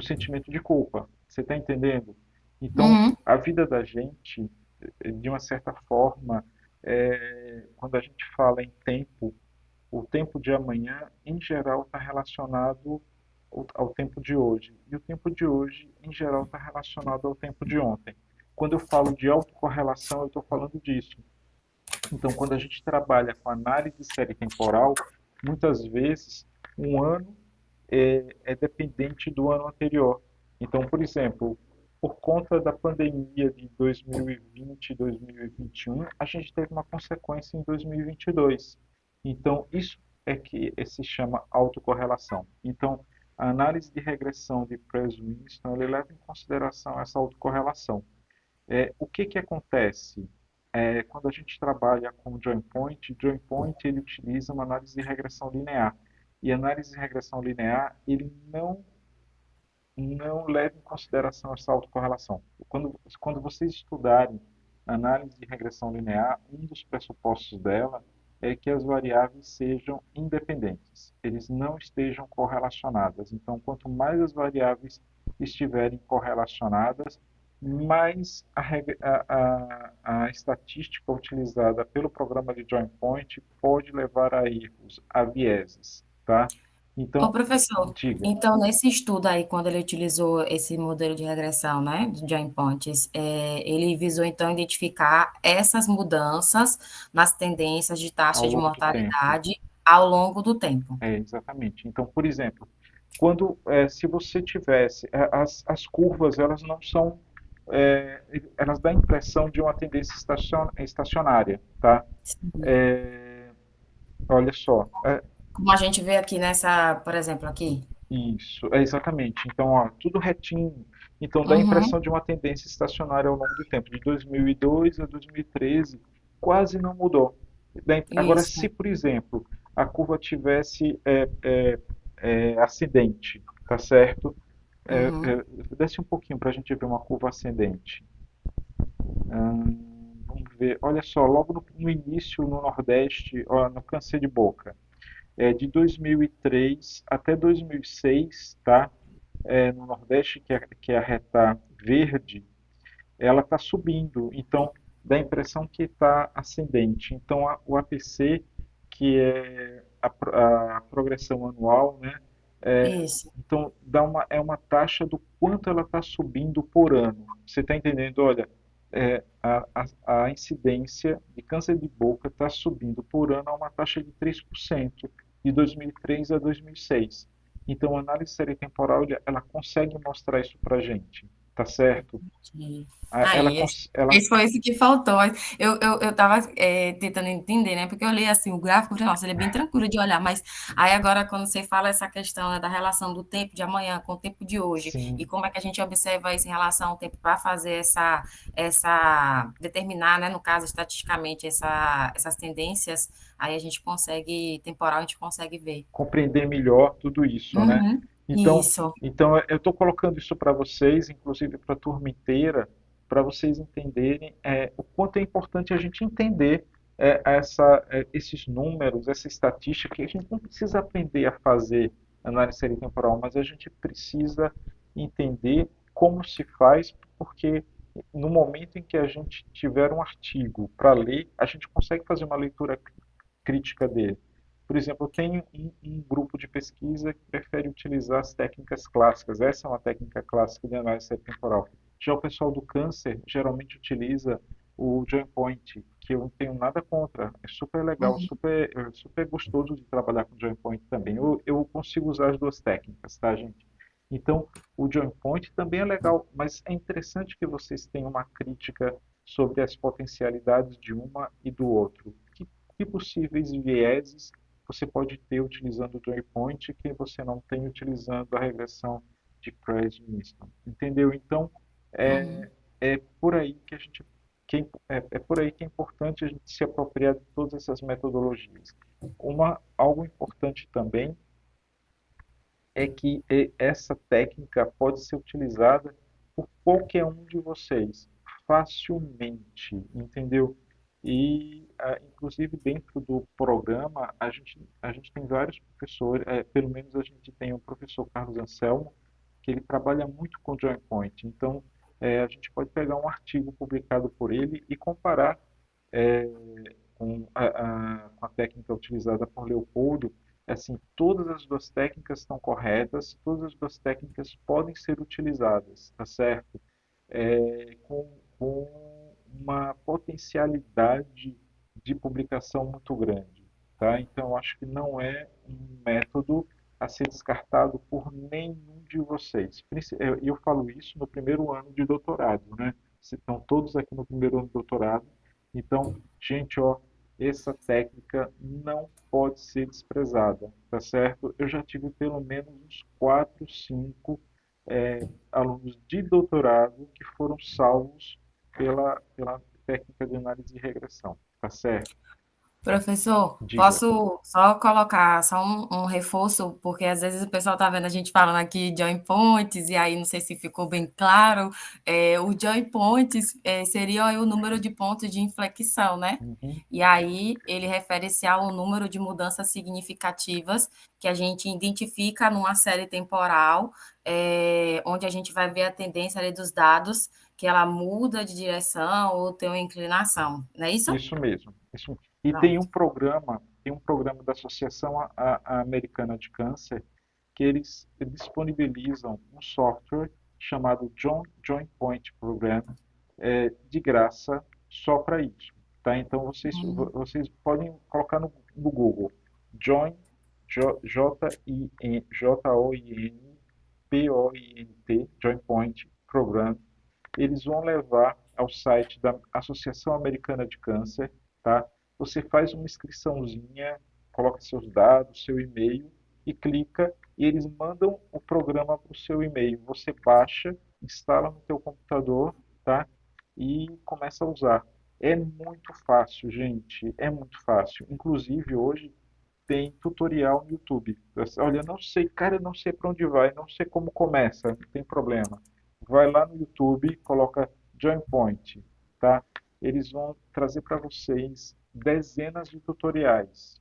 sentimento de culpa. Você está entendendo? Então, Uhum. a vida da gente, de uma certa forma, quando a gente fala em tempo, o tempo de amanhã, em geral, está relacionado ao tempo de hoje. E o tempo de hoje, em geral, está relacionado ao tempo de ontem. Quando eu falo de autocorrelação, eu estou falando disso. Então, quando a gente trabalha com análise de série temporal, muitas vezes um ano é dependente do ano anterior. Então, por exemplo, por conta da pandemia de 2020 e 2021, a gente teve uma consequência em 2022. Então, isso é que se chama autocorrelação. Então, a análise de regressão de Price-Winston, ele leva em consideração essa autocorrelação. O que que acontece? Quando a gente trabalha com Join Point ele utiliza uma análise de regressão linear. E a análise de regressão linear, ele não leva em consideração essa autocorrelação. Quando vocês estudarem análise de regressão linear, um dos pressupostos dela é que as variáveis sejam independentes, eles não estejam correlacionadas. Então, quanto mais as variáveis estiverem correlacionadas, mais a estatística utilizada pelo programa de Join Point pode levar a erros, a vieses, tá? Ô, Então, professor, diga. então nesse estudo aí, quando ele utilizou esse modelo de regressão, né, do Joint Points, ele visou então identificar essas mudanças nas tendências de Ao taxa de longo do tempo. mortalidade ao longo do tempo. Exatamente. Então, por exemplo, se você tivesse as curvas, elas não são, elas dão a impressão de uma tendência estacionária, tá? Sim. É, olha só, Como a gente vê aqui nessa, por exemplo, aqui. isso, exatamente. Então, ó, tudo retinho. Então, dá a Uhum, impressão de uma tendência estacionária ao longo do tempo. De 2002 a 2013, quase não mudou. Agora, isso. se, por exemplo, a curva tivesse ascendente, tá certo? Uhum. Desce um pouquinho para a gente ver uma curva ascendente. Vamos ver. Olha só, logo no início, no Nordeste, ó, no câncer de boca, de 2003 até 2006, tá? No Nordeste, que é a reta verde, ela está subindo, então dá a impressão que está ascendente. Então o APC, que é a progressão anual, né? Isso. Então é uma taxa do quanto ela está subindo por ano. Você está entendendo? Olha, a incidência de câncer de boca está subindo por ano a uma taxa de 3% de 2003 a 2006. Então, a análise série temporal ela consegue mostrar isso para a gente, tá certo? Entendi. Ela, Aí, ela esse foi isso que faltou. Eu tava tentando entender, né? Porque eu li assim o gráfico, falei, nossa, ele é bem tranquilo de olhar, mas aí agora, quando você fala essa questão, né, da relação do tempo de amanhã com o tempo de hoje, e sim, como é que a gente observa isso em relação ao tempo para fazer determinar, né, no caso, estatisticamente, essas tendências, aí a gente consegue, temporal, a gente consegue ver. compreender melhor tudo isso, né? Uhum. Então, Isso. então eu estou colocando isso para vocês, inclusive para a turma inteira, para vocês entenderem o quanto é importante a gente entender esses números, essa estatística, que a gente não precisa aprender a fazer análise série temporal, mas a gente precisa entender como se faz, porque no momento em que a gente tiver um artigo para ler, a gente consegue fazer uma leitura crítica dele. Por exemplo, eu tenho um grupo de pesquisa que prefere utilizar as técnicas clássicas. Essa é uma técnica clássica de análise temporal. Já o pessoal do câncer geralmente utiliza o joint point, que eu não tenho nada contra. É super legal, Uhum. super gostoso de trabalhar com joint point também. Eu consigo usar as duas técnicas, tá, gente? Então, o joint point também é legal, mas é interessante que vocês tenham uma crítica sobre as potencialidades de uma e do outro. Que possíveis vieses você pode ter utilizando o joint point que você não tem utilizando a regressão de Kraiss-Winston, entendeu? Então, Uhum. é por aí que a gente é por aí que é importante a gente se apropriar de todas essas metodologias. Algo importante também é que essa técnica pode ser utilizada por qualquer um de vocês facilmente, entendeu? E, inclusive, dentro do programa, a gente tem vários professores, pelo menos a gente tem o professor Carlos Anselmo, que ele trabalha muito com Joint Point. Então, a gente pode pegar um artigo publicado por ele e comparar é, com a técnica utilizada por Leopoldo. Assim, todas as duas técnicas estão corretas, todas as duas técnicas podem ser utilizadas, tá certo? Com uma potencialidade de publicação muito grande, tá? Então, eu acho que não é um método a ser descartado por nenhum de vocês. Eu falo isso no primeiro ano de doutorado, né? Vocês estão todos aqui no primeiro ano de doutorado, então, gente, ó, essa técnica não pode ser desprezada, tá certo? Eu já tive pelo menos uns 4, 5 alunos de doutorado que foram salvos pela técnica de análise de regressão, tá certo? Professor, Diga. posso só colocar só um reforço, porque às vezes o pessoal está vendo a gente falando aqui de joint points, e aí não sei se ficou bem claro, o joint points seria o número de pontos de inflexão, né? Uhum. E aí ele refere-se ao número de mudanças significativas que a gente identifica numa série temporal, onde a gente vai ver a tendência ali dos dados, que ela muda de direção ou tem uma inclinação, não é isso? Isso mesmo. Isso. E Pronto. tem um programa da Associação Americana de Câncer que eles disponibilizam um software chamado Joint Point Program de graça só para isso, tá? Então vocês podem colocar no Google Joint Joint Joint Point Program. Eles vão levar ao site da Associação Americana de Câncer, tá? Você faz uma inscriçãozinha, coloca seus dados, seu e-mail e clica e eles mandam o programa para o seu e-mail. Você baixa, instala no teu computador, tá? E começa a usar. É muito fácil, gente, é muito fácil. Inclusive hoje tem tutorial no YouTube. Olha, eu não sei, cara, eu não sei para onde vai, não sei como começa, não tem problema. Vai lá no YouTube, coloca Join Point, tá? Eles vão trazer para vocês dezenas de tutoriais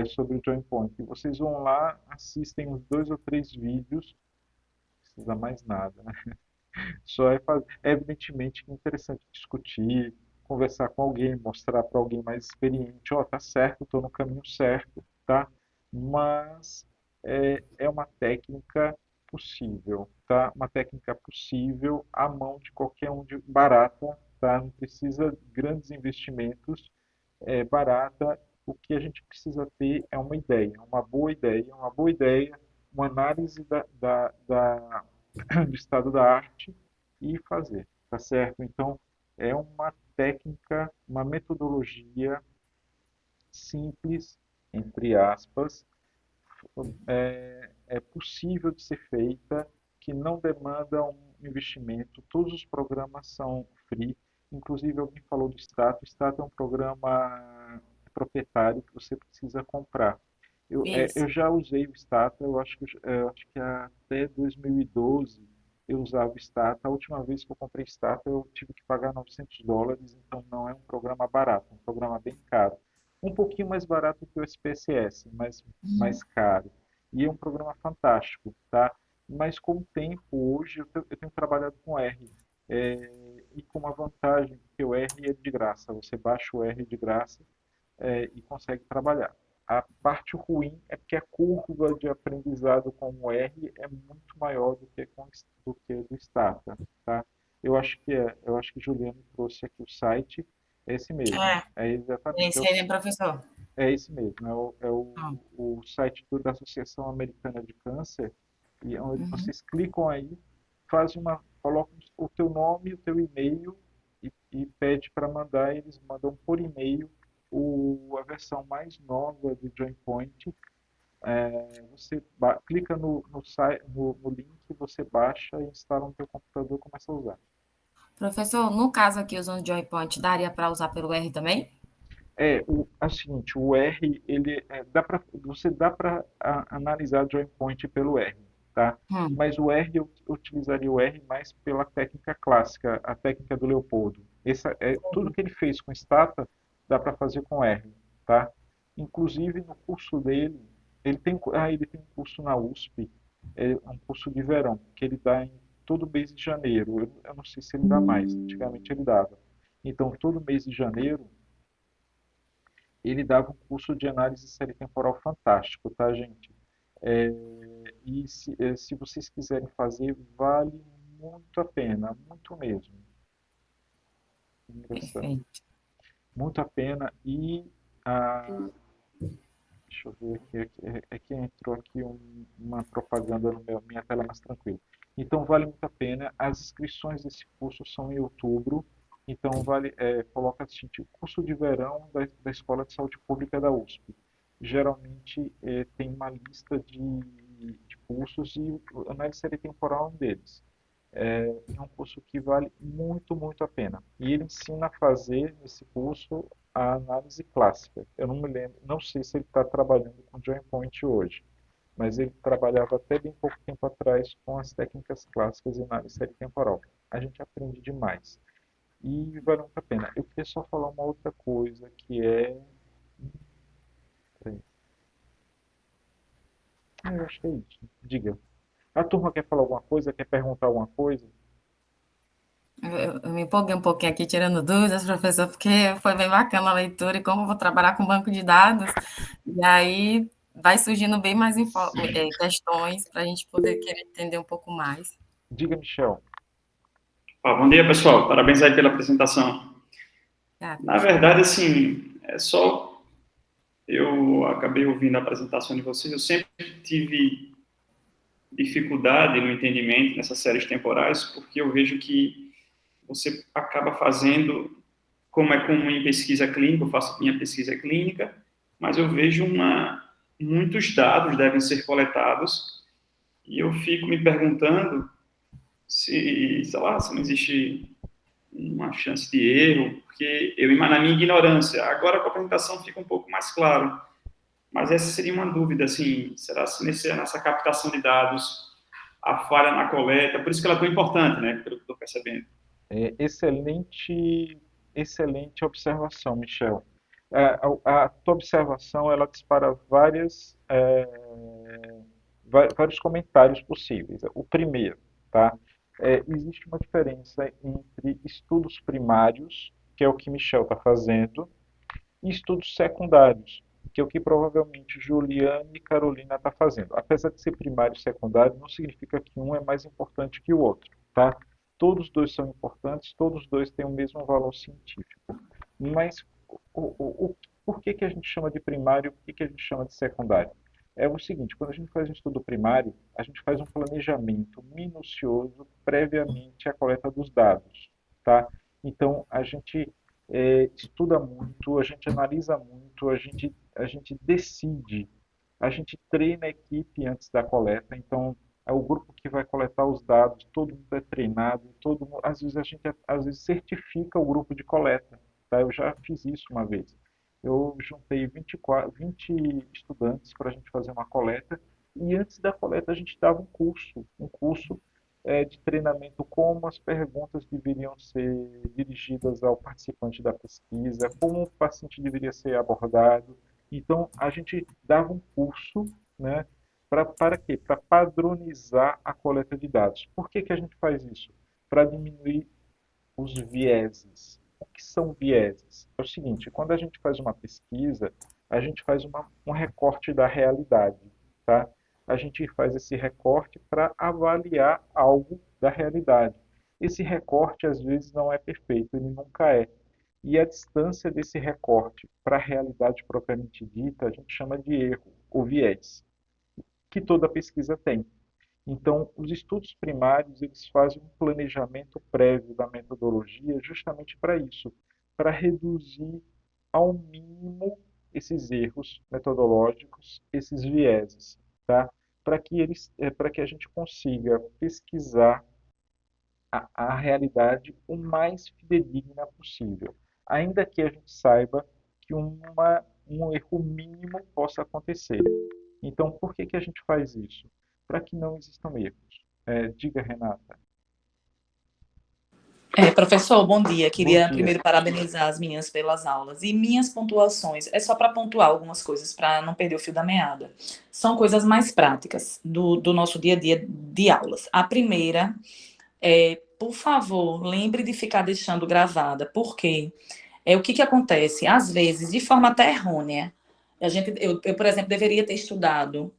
sobre o Join Point. E vocês vão lá, assistem uns 2 ou 3 vídeos, não precisa mais nada, né? Só é evidentemente que é interessante discutir, conversar com alguém, mostrar para alguém mais experiente, ó, tá certo, estou no caminho certo, tá? Mas é uma técnica possível, tá? Uma técnica possível à mão de qualquer um, barata, tá? Não precisa de grandes investimentos, é barata. O que a gente precisa ter é uma boa ideia, uma análise do estado da arte e fazer, tá certo? Então, é uma técnica, uma metodologia simples, entre aspas, é possível de ser feita, que não demanda um investimento. Todos os programas são free. Inclusive, alguém falou do Stato. O Stato é um programa proprietário que você precisa comprar. Eu Isso. já usei o Stata, eu acho que até 2012 eu usava o Stata. A última vez que eu comprei Stata eu tive que pagar US$ 900, então não é um programa barato, é um programa bem caro. Um pouquinho mais barato que o SPSS, mas mais caro. E é um programa fantástico, tá? Mas com o tempo, hoje, eu tenho trabalhado com R. E com uma vantagem, que o R é de graça. Você baixa o R de graça e consegue trabalhar. A parte ruim é porque a curva de aprendizado com o R é muito maior do que do Stata, tá? Eu acho que Juliano trouxe aqui o site, é esse mesmo, é É exatamente, isso aí, né, professor? é esse mesmo, Ah, o site da Associação Americana de Câncer, e onde uhum. vocês clicam aí, colocam o teu nome, o teu e-mail e pede para mandar, e eles mandam por e-mail a versão mais nova do JoinPoint. Clica no link, você baixa, instala no teu computador e começa a usar. Professor, no caso aqui, usando o Joypoint, daria para usar pelo R também? É o seguinte, o R, você dá para analisar join point pelo R, tá? Hum, Mas o R, eu utilizaria o R mais pela técnica clássica, a técnica do Leopoldo. Tudo que ele fez com Stata, dá para fazer com R, tá? Inclusive, no curso dele, ele tem um curso na USP, é um curso de verão, que ele dá em todo mês de janeiro. Eu não sei se ele dá mais, antigamente ele dava. Então, todo mês de janeiro, ele dava um curso de análise de série temporal fantástico, tá, gente? É, se vocês quiserem fazer, vale muito a pena, muito mesmo. Engraçado. perfeito. Muito a pena. Deixa eu ver aqui, é que entrou aqui uma propaganda no minha tela mais tranquila. Então vale muito a pena. As inscrições desse curso são em outubro. Então coloca assim, tipo, curso de verão da Escola de Saúde Pública da USP. Geralmente tem uma lista de cursos e a análise série temporal é um deles. É um curso que vale muito, muito a pena. E ele ensina a fazer nesse curso a análise clássica. Eu não me lembro, não sei se ele está trabalhando com JoinPoint hoje, mas ele trabalhava até bem pouco tempo atrás com as técnicas clássicas de análise série temporal. A gente aprende demais. E vale muito a pena. Eu queria só falar uma outra coisa que é. Peraí. Eu acho que é isso. Diga. A turma quer falar alguma coisa? Quer perguntar alguma coisa? Eu me empolguei um pouquinho aqui tirando dúvidas, professor, porque foi bem bacana a leitura e como eu vou trabalhar com banco de dados, e aí vai surgindo bem mais questões para a gente poder querer entender um pouco mais. Diga, Michel. Bom dia, pessoal. Parabéns aí pela apresentação. Obrigada, Na verdade, assim, eu acabei ouvindo a apresentação de vocês, eu sempre tive dificuldade no entendimento nessas séries temporais, porque eu vejo que você acaba fazendo, como é comum em pesquisa clínica, eu faço minha pesquisa clínica, mas eu vejo muitos dados devem ser coletados e eu fico me perguntando se, sei lá, se não existe uma chance de erro, porque na minha ignorância, agora com a apresentação fica um pouco mais claro, mas essa seria uma dúvida, assim, será se nessa captação de dados a falha na coleta, por isso que ela é tão importante, né, pelo que eu estou percebendo. Excelente, excelente observação, Michel. A tua observação ela dispara vários comentários possíveis. O primeiro, tá? Existe uma diferença entre estudos primários, que é o que Michel está fazendo, e estudos secundários, que é o que provavelmente Juliane e Carolina está fazendo. Apesar de ser primário e secundário, não significa que um é mais importante que o outro, tá? Todos dois são importantes, todos dois têm o mesmo valor científico. Mas por que a gente chama de primário e por que a gente chama de secundário? É o seguinte, quando a gente faz um estudo primário, a gente faz um planejamento minucioso previamente à coleta dos dados, tá? Então, a gente estuda muito, a gente analisa muito, a gente decide, a gente treina a equipe antes da coleta, então é o grupo que vai coletar os dados, todo mundo é treinado, às vezes a gente às vezes certifica o grupo de coleta, tá? Eu já fiz isso uma vez. Eu juntei 20 estudantes para a gente fazer uma coleta e antes da coleta a gente dava um curso de treinamento, como as perguntas deveriam ser dirigidas ao participante da pesquisa, como o paciente deveria ser abordado. Então, a gente dava um curso, né, para quê? Para padronizar a coleta de dados. Por que a gente faz isso? Para diminuir os vieses. O que são vieses? É o seguinte, quando a gente faz uma pesquisa, a gente faz um recorte da realidade, tá? A gente faz esse recorte para avaliar algo da realidade. Esse recorte, às vezes, não é perfeito, ele nunca é. E a distância desse recorte para a realidade propriamente dita, a gente chama de erro ou viés, que toda pesquisa tem. Então, os estudos primários, eles fazem um planejamento prévio da metodologia justamente para isso, para reduzir ao mínimo esses erros metodológicos, esses vieses, tá? Para que a gente consiga pesquisar a realidade o mais fidedigna possível, ainda que a gente saiba que um erro mínimo possa acontecer. Então, por que que a gente faz isso? Para que não existam erros. Diga, Renata. Professor, bom dia. Bom Queria dia. primeiro parabenizar as minhas pelas aulas. E minhas pontuações, é só para pontuar algumas coisas, para não perder o fio da meada. São coisas mais práticas do nosso dia a dia de aulas. A primeira é, por favor, lembre de ficar deixando gravada, porque o que acontece? Às vezes, de forma até errônea, por exemplo, deveria ter estudado,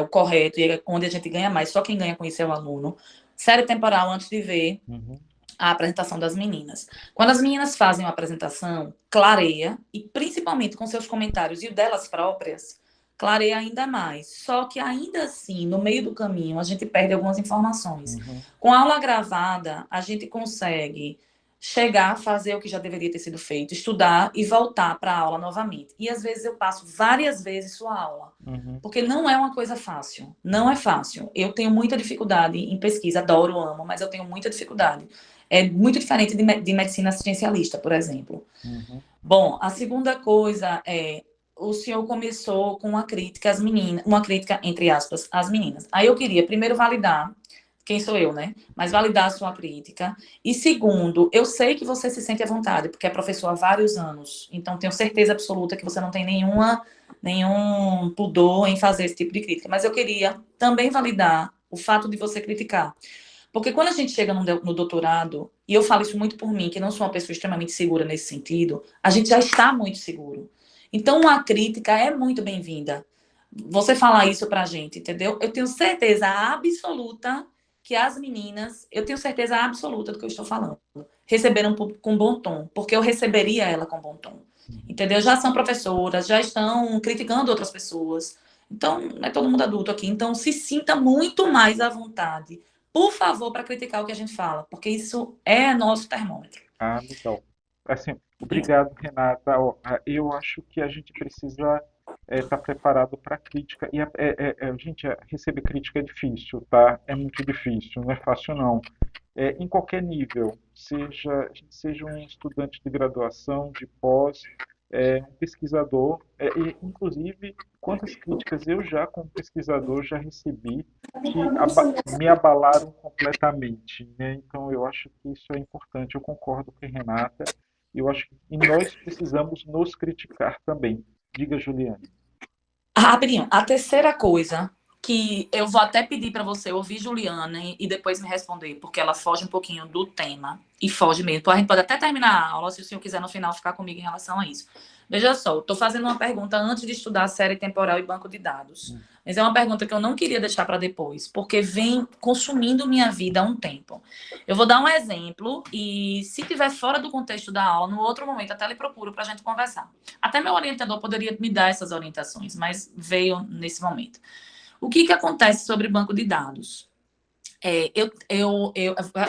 o correto, e é onde a gente ganha mais, só quem ganha com isso é o aluno, série temporal antes de ver a apresentação das meninas. Quando as meninas fazem uma apresentação, clareia, e principalmente com seus comentários e o delas próprias, clareia ainda mais. Só que ainda assim, no meio do caminho, a gente perde algumas informações. Com a aula gravada, a gente consegue chegar, fazer o que já deveria ter sido feito, estudar e voltar para a aula novamente. E às vezes eu passo várias vezes sua aula, porque não é uma coisa fácil. Não é fácil. Eu tenho muita dificuldade em pesquisa, adoro, amo, mas eu tenho muita dificuldade. É muito diferente de medicina assistencialista, por exemplo. Bom, a segunda coisa é, o senhor começou com uma crítica às meninas, uma crítica, entre aspas, às meninas. Aí eu queria, primeiro, validar, quem sou eu, né? Mas validar a sua crítica. E segundo, eu sei que você se sente à vontade, porque é professor há vários anos, então tenho certeza absoluta que você não tem nenhum pudor em fazer esse tipo de crítica. Mas eu queria também validar o fato de você criticar. Porque quando a gente chega no doutorado, e eu falo isso muito por mim, que não sou uma pessoa extremamente segura nesse sentido, a gente já está muito seguro. Então, uma crítica é muito bem-vinda. Você falar isso pra gente, entendeu? Eu tenho certeza absoluta que as meninas, eu tenho certeza absoluta do que eu estou falando, receberam com bom tom, porque eu receberia ela com bom tom. Entendeu? Já são professoras, já estão criticando outras pessoas. Então, é todo mundo adulto aqui. Então, se sinta muito mais à vontade, por favor, para criticar o que a gente fala, porque isso é nosso termômetro. Legal. Assim, obrigado, Renata. Eu acho que a gente precisa estar preparado para crítica. E gente, receber crítica é difícil, tá? É muito difícil, não é fácil não. Em qualquer nível, seja um estudante de graduação, de pós, um pesquisador, e, inclusive, quantas críticas eu já, como pesquisador, já recebi que me abalaram completamente, né? Então, eu acho que isso é importante. Eu concordo com a Renata. Eu acho que nós precisamos nos criticar também. Diga, Juliane. Rapidinho, a terceira coisa que eu vou até pedir para você ouvir Juliana e depois me responder, porque ela foge um pouquinho do tema, e foge mesmo. A gente pode até terminar a aula, se o senhor quiser no final ficar comigo em relação a isso. Veja só, estou fazendo uma pergunta antes de estudar série temporal e banco de dados. Mas é uma pergunta que eu não queria deixar para depois, porque vem consumindo minha vida há um tempo. Eu vou dar um exemplo e, se tiver fora do contexto da aula, no outro momento, até lhe procuro para a gente conversar. Até meu orientador poderia me dar essas orientações, mas veio nesse momento. O que acontece sobre banco de dados?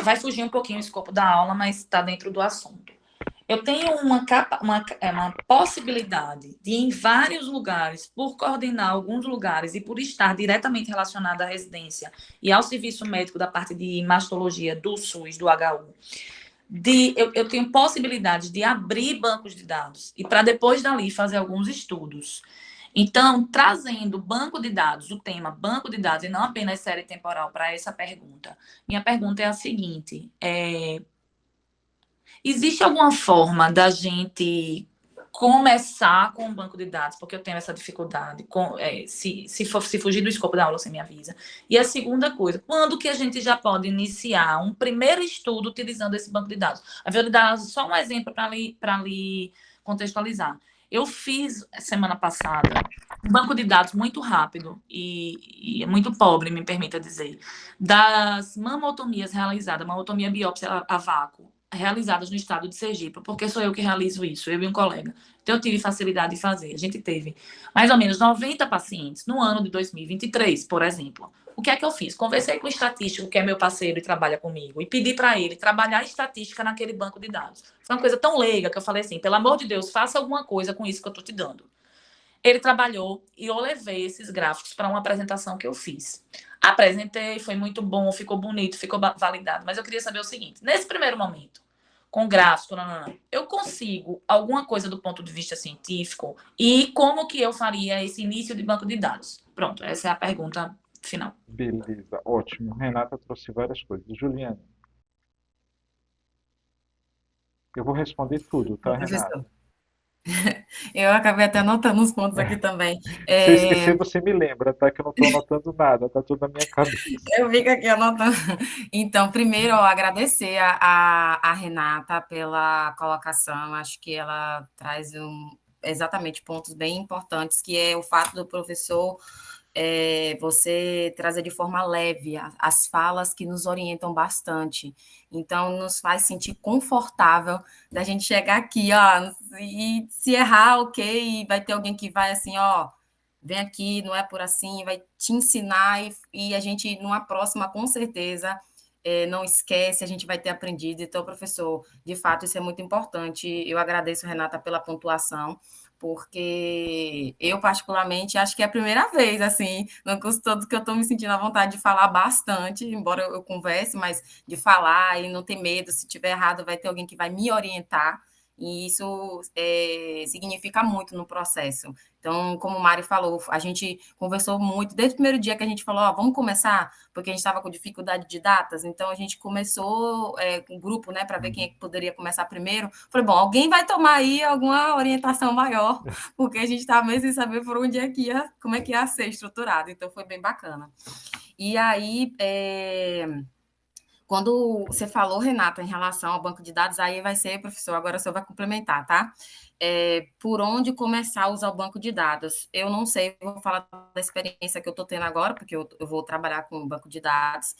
Vai fugir um pouquinho o escopo da aula, mas está dentro do assunto. Eu tenho uma possibilidade de, em vários lugares, por coordenar alguns lugares e por estar diretamente relacionada à residência e ao serviço médico da parte de mastologia do SUS, do HU, eu tenho possibilidade de abrir bancos de dados e para depois dali fazer alguns estudos. Então, trazendo banco de dados, o tema banco de dados, e não apenas série temporal para essa pergunta. Minha pergunta é a seguinte, existe alguma forma da gente começar com um banco de dados, porque eu tenho essa dificuldade, se fugir do escopo da aula, você me avisa. E a segunda coisa, quando que a gente já pode iniciar um primeiro estudo utilizando esse banco de dados? Eu vou lhe dar só um exemplo para lhe contextualizar. Eu fiz semana passada um banco de dados muito rápido e muito pobre, me permita dizer, das mamotomias realizadas, mamotomia biópsia a vácuo, realizadas no estado de Sergipe, porque sou eu que realizo isso, eu e um colega. Então, eu tive facilidade de fazer. A gente teve mais ou menos 90 pacientes no ano de 2023, por exemplo. O que é que eu fiz? Conversei com o estatístico, que é meu parceiro e trabalha comigo, e pedi para ele trabalhar estatística naquele banco de dados. Foi uma coisa tão leiga que eu falei assim, pelo amor de Deus, faça alguma coisa com isso que eu estou te dando. Ele trabalhou e eu levei esses gráficos para uma apresentação que eu fiz. Apresentei, foi muito bom, ficou bonito, ficou validado. Mas eu queria saber o seguinte, nesse primeiro momento, com gráfico, eu consigo alguma coisa do ponto de vista científico e como que eu faria esse início de banco de dados? Pronto, essa é a pergunta final. Beleza, ótimo. Renata trouxe várias coisas. Juliana, eu vou responder tudo, tá, Renata? Professor, eu acabei até anotando uns pontos aqui também. Se eu esquecer, você me lembra, tá? Que eu não estou anotando nada, tá tudo na minha cabeça. Eu fico aqui anotando. Então, primeiro, ó, agradecer a Renata pela colocação. Acho que ela traz exatamente pontos bem importantes, que é o fato do professor você trazer de forma leve as falas que nos orientam bastante. Então, nos faz sentir confortável da gente chegar aqui, ó, e se errar, ok, vai ter alguém que vai assim, ó, vem aqui, não é por assim, vai te ensinar e a gente, numa próxima, com certeza, não esquece, a gente vai ter aprendido. Então, professor, de fato, isso é muito importante. Eu agradeço, Renata, pela pontuação, porque eu, particularmente, acho que é a primeira vez, assim, no curso todo que eu estou me sentindo à vontade de falar bastante, embora eu converse, mas de falar e não ter medo, se tiver errado, vai ter alguém que vai me orientar, e isso significa muito no processo. Então, como o Mari falou, a gente conversou muito, desde o primeiro dia que a gente falou, ó, vamos começar, porque a gente estava com dificuldade de datas, então a gente começou com um grupo, né, para ver quem é que poderia começar primeiro. Falei, bom, alguém vai tomar aí alguma orientação maior, porque a gente estava mesmo sem saber por onde é que ia, como é que ia ser estruturado, então foi bem bacana. E aí, quando você falou, Renata, em relação ao banco de dados, aí vai ser, professor, agora o senhor vai complementar, tá? Por onde começar a usar o banco de dados? Eu não sei, eu vou falar da experiência que eu estou tendo agora, porque eu vou trabalhar com o banco de dados.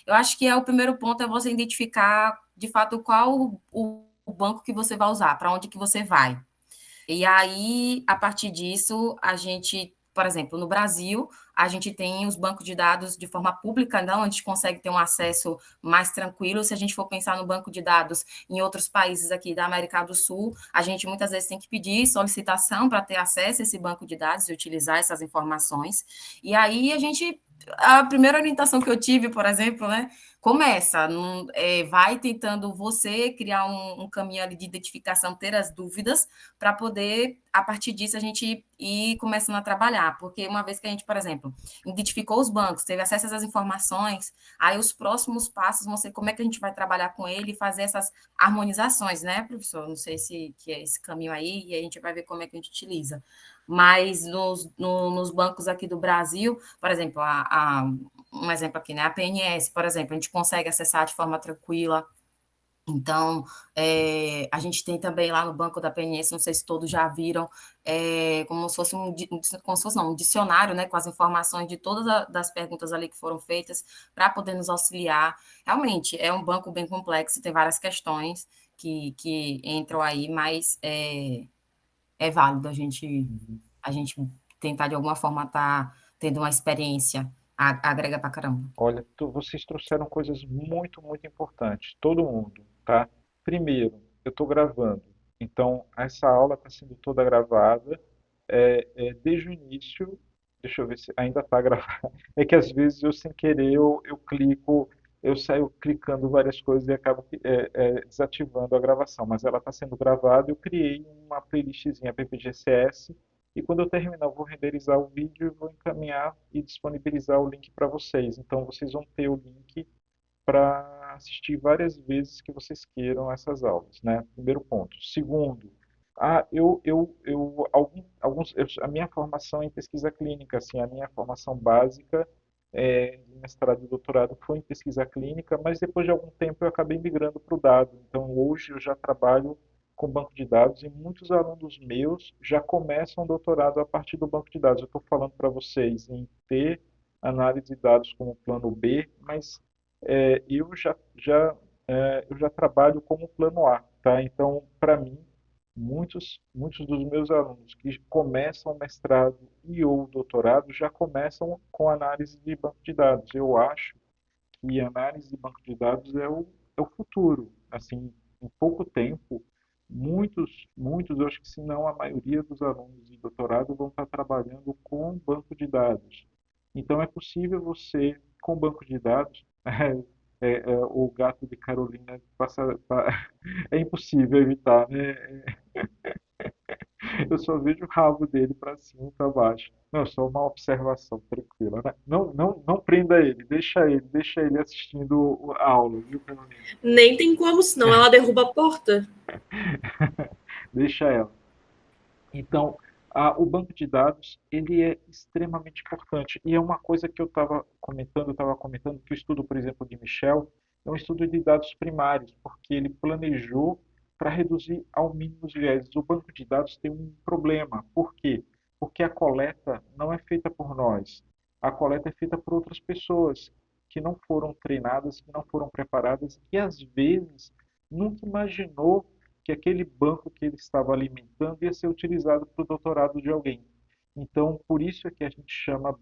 Eu acho que o primeiro ponto é você identificar, de fato, qual o banco que você vai usar, para onde que você vai. E aí, a partir disso, a gente, por exemplo, no Brasil, a gente tem os bancos de dados de forma pública, não, a gente consegue ter um acesso mais tranquilo. Se a gente for pensar no banco de dados em outros países aqui da América do Sul, a gente muitas vezes tem que pedir solicitação para ter acesso a esse banco de dados e utilizar essas informações. E aí a primeira orientação que eu tive, por exemplo, né, começa, vai tentando você criar um caminho ali de identificação, ter as dúvidas, para poder, a partir disso, a gente ir começando a trabalhar. Porque uma vez que a gente, por exemplo, identificou os bancos, teve acesso a essas informações, aí os próximos passos vão ser como é que a gente vai trabalhar com ele e fazer essas harmonizações, né, professor? Não sei se que é esse caminho aí, e a gente vai ver como é que a gente utiliza. Mas nos bancos aqui do Brasil, por exemplo, um exemplo aqui, né? A PNS, por exemplo, a gente consegue acessar de forma tranquila. Então, a gente tem também lá no banco da PNS, não sei se todos já viram, como se fosse um dicionário, né, com as informações de todas as perguntas ali que foram feitas, para poder nos auxiliar. Realmente, é um banco bem complexo, tem várias questões que entram aí, mas é válido a gente tentar, de alguma forma, estar tendo uma experiência, agrega pra caramba. Olha, vocês trouxeram coisas muito, muito importantes, todo mundo, tá? Primeiro, eu estou gravando, então essa aula está sendo toda gravada, desde o início, deixa eu ver se ainda está gravada, é que às vezes eu sem querer eu clico, eu saio clicando várias coisas e acabo desativando a gravação, mas ela está sendo gravada, eu criei uma playlistzinha PPGCS, e quando eu terminar, eu vou renderizar o vídeo e vou encaminhar e disponibilizar o link para vocês. Então, vocês vão ter o link para assistir várias vezes que vocês queiram essas aulas, né? Primeiro ponto. Segundo, a minha formação é em pesquisa clínica, assim, a minha formação básica de mestrado e doutorado foi em pesquisa clínica, mas depois de algum tempo eu acabei migrando para o dado. Então, hoje eu já trabalho com banco de dados e muitos alunos meus já começam o doutorado a partir do banco de dados. Eu estou falando para vocês em ter análise de dados como plano B, mas eu já trabalho como plano A, tá? Então, para mim, muitos dos meus alunos que começam o mestrado e ou doutorado já começam com análise de banco de dados. Eu acho que análise de banco de dados é o futuro. Assim, em pouco tempo, eu acho que se não a maioria dos alunos de doutorado vão estar trabalhando com banco de dados. Então, é possível você, com banco de dados, o gato de Carolina passar, é impossível evitar, né? Eu só vejo o rabo dele para cima e para baixo. Não, só uma observação tranquila, né? Não prenda ele, deixa ele assistindo a aula, viu, Carolina? Nem tem como, senão ela derruba a porta. Deixa ela. Então, o banco de dados, ele é extremamente importante. E é uma coisa que eu estava comentando que o estudo, por exemplo, de Michel, é um estudo de dados primários, porque ele planejou para reduzir ao mínimo os vieses. O banco de dados tem um problema. Por quê? Porque a coleta não é feita por nós. A coleta é feita por outras pessoas que não foram treinadas, que não foram preparadas, e às vezes nunca imaginou que aquele banco que ele estava alimentando ia ser utilizado para o doutorado de alguém. Então, por isso é que a gente chama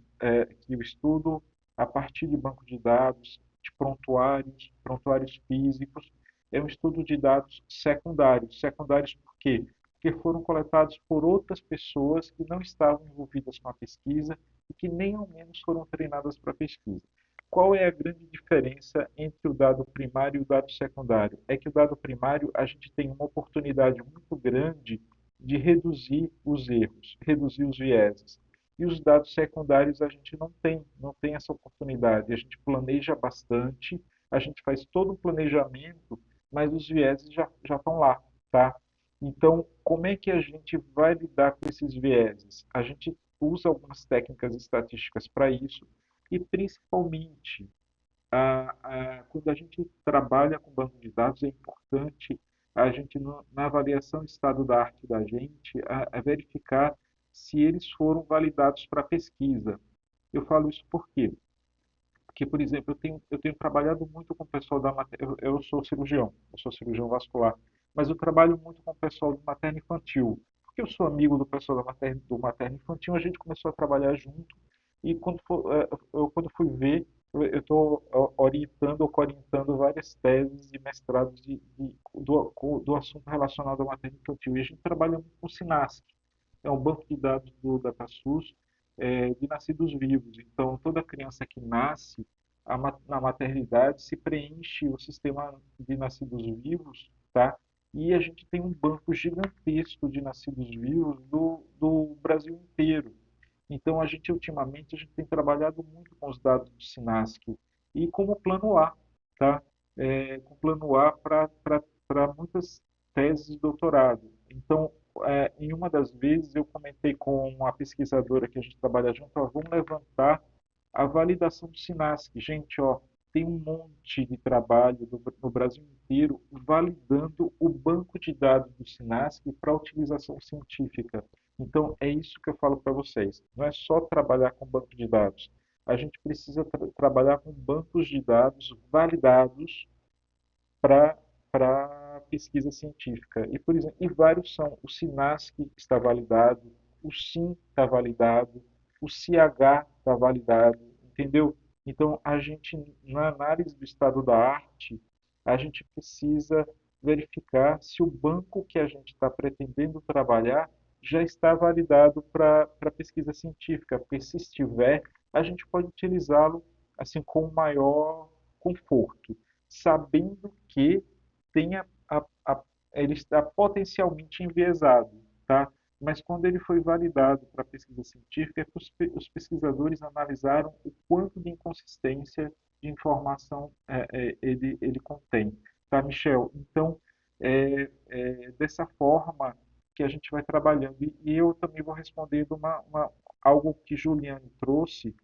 que o estudo, a partir de banco de dados, de prontuários físicos, é um estudo de dados secundários. Secundários por quê? Porque foram coletados por outras pessoas que não estavam envolvidas com a pesquisa e que nem ao menos foram treinadas para a pesquisa. Qual é a grande diferença entre o dado primário e o dado secundário? É que o dado primário a gente tem uma oportunidade muito grande de reduzir os erros, reduzir os vieses. E os dados secundários a gente não tem essa oportunidade. A gente planeja bastante, a gente faz todo o planejamento, mas os vieses já estão lá, tá? Então, como é que a gente vai lidar com esses vieses? A gente usa algumas técnicas estatísticas para isso, e principalmente, quando a gente trabalha com banco de dados, é importante a gente, na avaliação de estado da arte da gente, a verificar se eles foram validados para pesquisa. Eu falo isso por quê? Porque, por exemplo, eu tenho trabalhado muito com o pessoal da materna. Eu sou cirurgião vascular, mas eu trabalho muito com o pessoal do materno infantil. Porque eu sou amigo do pessoal do materno infantil, a gente começou a trabalhar junto. E quando fui ver, eu estou orientando ou coorientando várias teses e mestrados do assunto relacionado ao materno infantil. E a gente trabalha muito com o SINASC, é um banco de dados do DataSUS, de nascidos vivos. Então, toda criança que nasce na maternidade se preenche o sistema de nascidos vivos, tá? E a gente tem um banco gigantesco de nascidos vivos do Brasil inteiro. Então, ultimamente, a gente tem trabalhado muito com os dados do SINASC e como plano A, tá? Com plano A para muitas teses de doutorado. Então, em uma das vezes, eu comentei com uma pesquisadora que a gente trabalha junto, ó, vamos levantar a validação do SINASC. Gente, ó, tem um monte de trabalho no Brasil inteiro validando o banco de dados do SINASC para utilização científica. Então, é isso que eu falo para vocês. Não é só trabalhar com banco de dados. A gente precisa trabalhar com bancos de dados validados para pesquisa científica. E, por exemplo, e vários são. O SINASC está validado, o SIM está validado, o CH está validado, entendeu? Então, na análise do estado da arte, a gente precisa verificar se o banco que a gente está pretendendo trabalhar já está validado para pesquisa científica, porque se estiver, a gente pode utilizá-lo assim com maior conforto, sabendo que tenha ele está potencialmente enviesado, tá? Mas quando ele foi validado para pesquisa científica, os pesquisadores analisaram o quanto de inconsistência de informação ele contém, tá, Michel? Então, dessa forma que a gente vai trabalhando. E eu também vou responder algo que Juliane trouxe,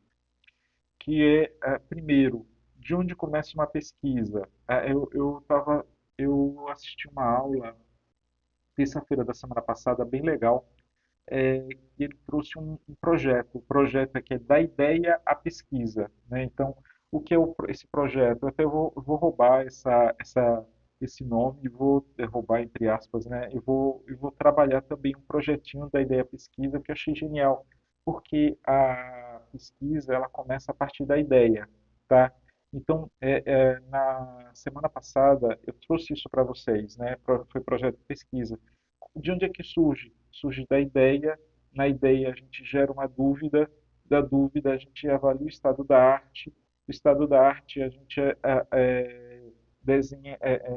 que primeiro, de onde começa uma pesquisa? Eu assisti uma aula terça-feira da semana passada, bem legal, e ele trouxe um projeto. O projeto aqui é da ideia à pesquisa, né? Então, o que é esse projeto? Eu até vou roubar esse nome e vou roubar entre aspas, né? Eu vou trabalhar também um projetinho da ideia à pesquisa que eu achei genial, porque a pesquisa ela começa a partir da ideia, tá? Então, na semana passada eu trouxe isso para vocês, né? Foi projeto de pesquisa. De onde é que surge? Surge da ideia. Na ideia a gente gera uma dúvida, da dúvida a gente avalia o estado da arte, o estado da arte a gente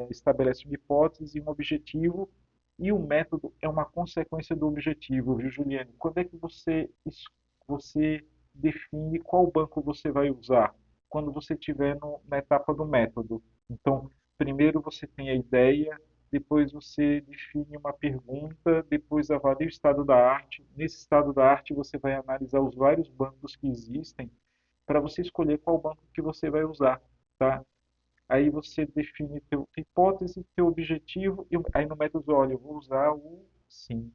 estabelece uma hipótese, um objetivo, e o método é uma consequência do objetivo, viu, Juliane? Quando é que você define qual banco você vai usar? Quando você estiver na etapa do método. Então, primeiro você tem a ideia, depois você define uma pergunta, depois avalia o estado da arte. Nesse estado da arte, você vai analisar os vários bancos que existem para você escolher qual banco que você vai usar, tá? Aí você define tua hipótese, teu objetivo, e aí no método, olha, eu vou usar o sim.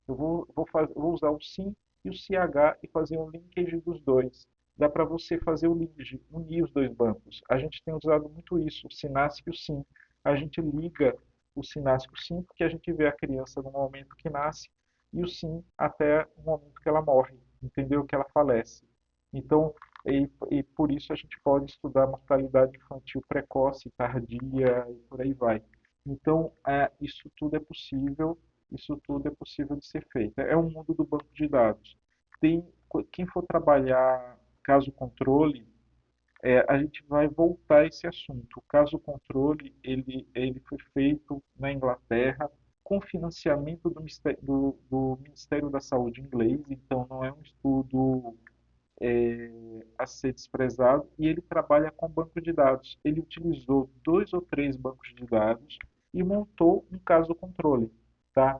Eu vou usar o sim e o CH e fazer um linkage dos dois. Dá para você fazer o linkage, unir os dois bancos. A gente tem usado muito isso, o Synapse e o sim. A gente liga o Synapse com o sim, porque a gente vê a criança no momento que nasce, e o sim até o momento que ela morre, entendeu? Que ela falece. Então, e por isso a gente pode estudar mortalidade infantil precoce, tardia e por aí vai. Então, isso tudo é possível de ser feito. É um mundo do banco de dados. Quem for trabalhar caso controle, a gente vai voltar a esse assunto. O caso controle, ele foi feito na Inglaterra com financiamento do Ministério da Saúde inglês, então não é um estudo a ser desprezado, e ele trabalha com banco de dados. Ele utilizou 2 ou 3 bancos de dados e montou um caso controle, tá?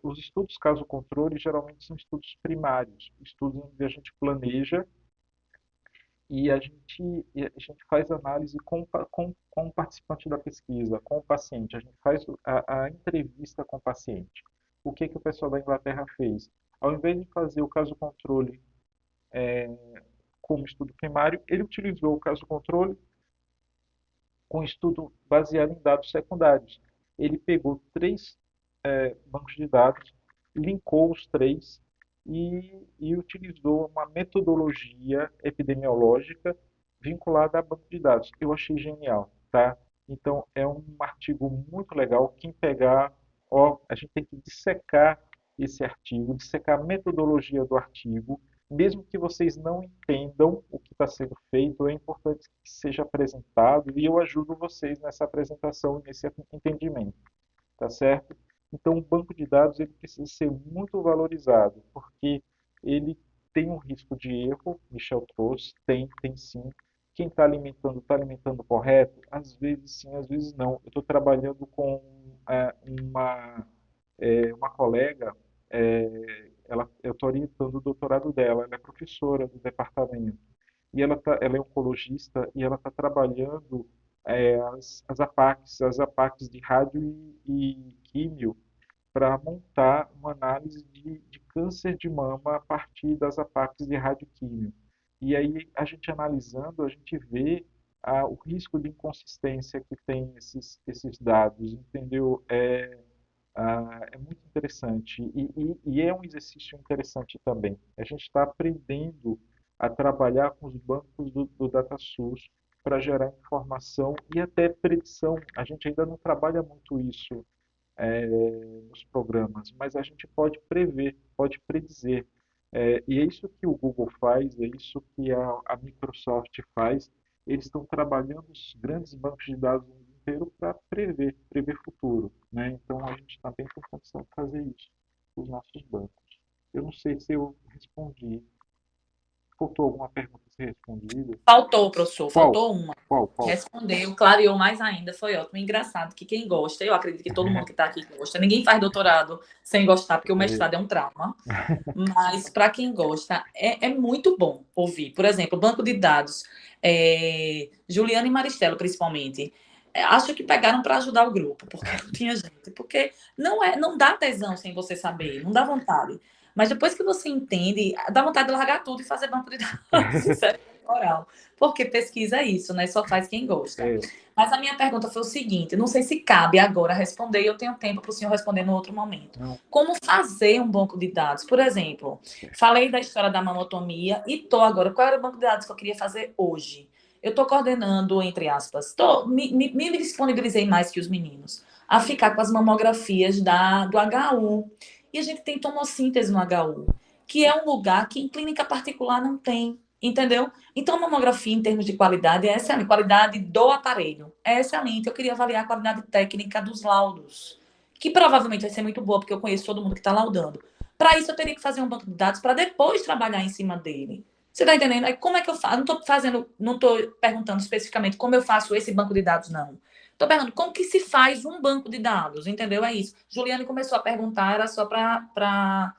Os estudos caso controle geralmente são estudos primários, estudos onde a gente planeja e a gente faz análise com o participante da pesquisa, com o paciente. A gente faz a entrevista com o paciente. O que o pessoal da Inglaterra fez? Ao invés de fazer o caso controle como estudo primário, ele utilizou o caso controle com estudo baseado em dados secundários. Ele pegou 3 bancos de dados, linkou os 3 e utilizou uma metodologia epidemiológica vinculada a banco de dados. Eu achei genial, tá? Então, é um artigo muito legal. Quem pegar, a gente tem que dissecar esse artigo, dissecar a metodologia do artigo. Mesmo que vocês não entendam o que está sendo feito, é importante que seja apresentado e eu ajudo vocês nessa apresentação e nesse entendimento, tá certo? Então, o banco de dados ele precisa ser muito valorizado, porque ele tem um risco de erro, Michel trouxe, tem sim. Quem está alimentando correto? Às vezes sim, às vezes não. Eu estou trabalhando com uma colega, eu estou orientando o doutorado dela, ela é professora do departamento, e ela é oncologista e ela está trabalhando as APACs de rádio e químio para montar uma análise de câncer de mama a partir das APACs de radioquímio. E aí, a gente analisando, a gente vê o risco de inconsistência que tem esses dados, entendeu? É muito interessante e é um exercício interessante também. A gente está aprendendo a trabalhar com os bancos do DataSource para gerar informação e até predição. A gente ainda não trabalha muito isso nos programas, mas a gente pode prever, pode predizer. E é isso que o Google faz, é isso que a Microsoft faz. Eles estão trabalhando os grandes bancos de dados no mundo inteiro para prever futuro, né? Então a gente também tem condição de fazer isso com os nossos bancos. Eu não sei se eu respondi. Faltou alguma pergunta a ser respondida? Faltou, professor, faltou uma. Qual? Respondeu, clareou mais ainda, foi ótimo. Engraçado que quem gosta, eu acredito que todo mundo que está aqui gosta, ninguém faz doutorado sem gostar, porque o mestrado é um trauma. Mas para quem gosta, é muito bom ouvir. Por exemplo, banco de dados, Juliana e Maristela, principalmente. acho que pegaram para ajudar o grupo, porque não tinha gente. Porque não dá tesão sem você saber, não dá vontade. Mas depois que você entende, dá vontade de largar tudo e fazer banco de dados, sincero e moral. Porque pesquisa é isso, né? Só faz quem gosta. É, Mas a minha pergunta foi o seguinte: não sei se cabe agora responder, e eu tenho tempo para o senhor responder no outro momento. não, Como fazer um banco de dados? Por exemplo, falei da história da mamotomia e estou agora. Qual era o banco de dados que eu queria fazer hoje? Eu estou coordenando, entre aspas, me disponibilizei mais que os meninos a ficar com as mamografias do HU. E a gente tem tomossíntese no HU, que é um lugar que em clínica particular não tem, entendeu? Então, a mamografia, em termos de qualidade, é excelente. Qualidade do aparelho é excelente. Eu queria avaliar a qualidade técnica dos laudos, que provavelmente vai ser muito boa, porque eu conheço todo mundo que está laudando. Para isso, eu teria que fazer um banco de dados para depois trabalhar em cima dele. Você está entendendo? Aí, como é que eu faço? Não estou perguntando especificamente como eu faço esse banco de dados, não. Estou perguntando como que se faz um banco de dados, entendeu? É isso. Juliane começou a perguntar, era só para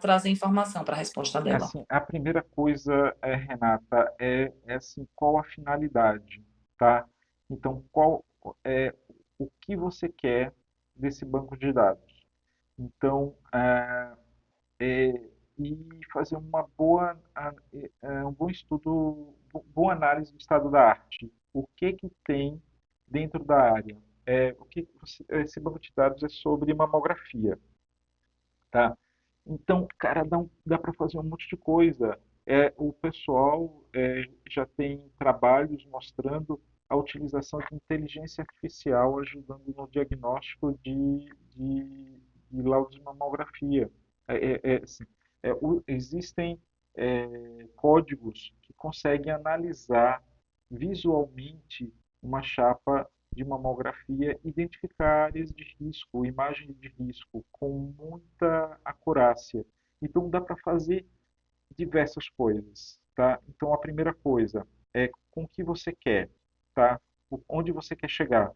trazer informação para a resposta dela. assim, a primeira coisa, Renata, é assim, qual a finalidade, tá? Então, qual é o que você quer desse banco de dados? Então, e fazer um bom estudo, boa análise do estado da arte. O que tem dentro da área? Esse banco de dados é sobre mamografia, tá? Então, cara, dá para fazer um monte de coisa. O pessoal já tem trabalhos mostrando a utilização de inteligência artificial ajudando no diagnóstico de laudos de mamografia. Assim, existem códigos que conseguem analisar visualmente uma chapa de mamografia, identificar áreas de risco, imagens de risco com muita acurácia. Então dá para fazer diversas coisas, tá? Então a primeira coisa é com o que você quer, tá? Onde você quer chegar.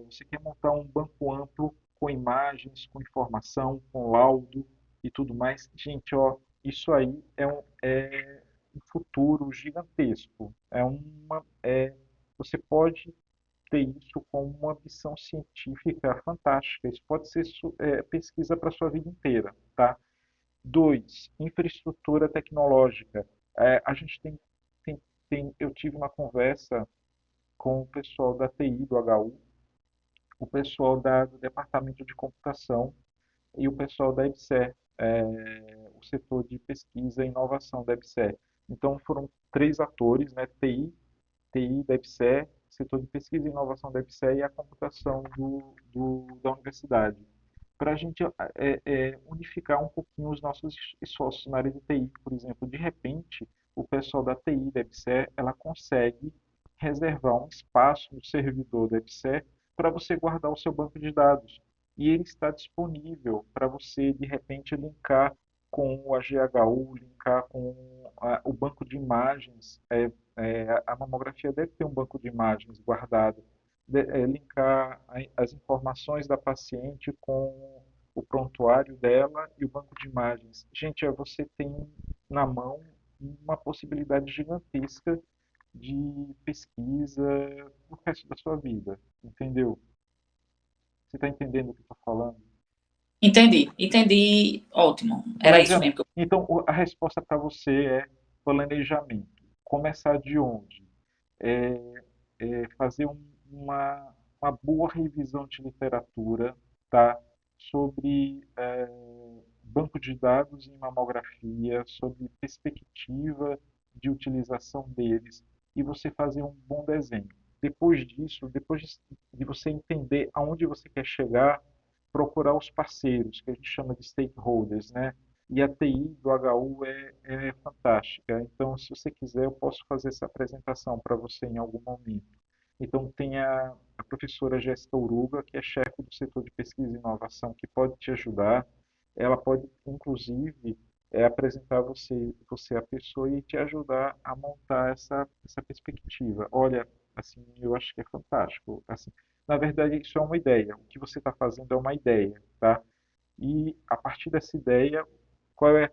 Você quer montar um banco amplo com imagens, com informação, com laudo e tudo mais. Gente, ó, isso aí um futuro gigantesco. Você pode ter isso como uma missão científica fantástica. Isso pode ser pesquisa para a sua vida inteira, tá? Dois, infraestrutura tecnológica. A gente eu tive uma conversa com o pessoal da TI do HU, o pessoal do departamento de computação e o pessoal da EBSER, o setor de pesquisa e inovação da EBSER. Então foram três atores, né? TI da EBSER, setor de pesquisa e inovação da EBSER e a computação da universidade, para a gente unificar um pouquinho os nossos esforços na área de TI. Por exemplo, de repente, o pessoal da TI da EBSER, ela consegue reservar um espaço no servidor da EBSER para você guardar o seu banco de dados. E ele está disponível para você, de repente, linkar com o AGHU, linkar com o banco de imagens. A mamografia deve ter um banco de imagens guardado. Linkar as informações da paciente com o prontuário dela e o banco de imagens. Gente, você tem na mão uma possibilidade gigantesca de pesquisa no resto da sua vida, entendeu? Você está entendendo o que eu estou falando? Entendi, ótimo. Era isso Planejamento. mesmo. Então, a resposta para você é planejamento. Começar de onde? Fazer uma boa revisão de literatura, tá? Sobre banco de dados em mamografia, sobre perspectiva de utilização deles, e você fazer um bom desenho. Depois disso, depois de você entender aonde você quer chegar, procurar os parceiros, que a gente chama de stakeholders, né? E a TI do HU é fantástica. Então, se você quiser, eu posso fazer essa apresentação para você em algum momento. Então, tem a professora Jéssica Uruga, que é chefe do setor de pesquisa e inovação, que pode te ajudar. Ela pode, inclusive, apresentar você a pessoa e te ajudar a montar essa perspectiva. Olha, assim, eu acho que é fantástico. Assim, na verdade, isso é uma ideia. O que você está fazendo é uma ideia, tá? E a partir dessa ideia, qual é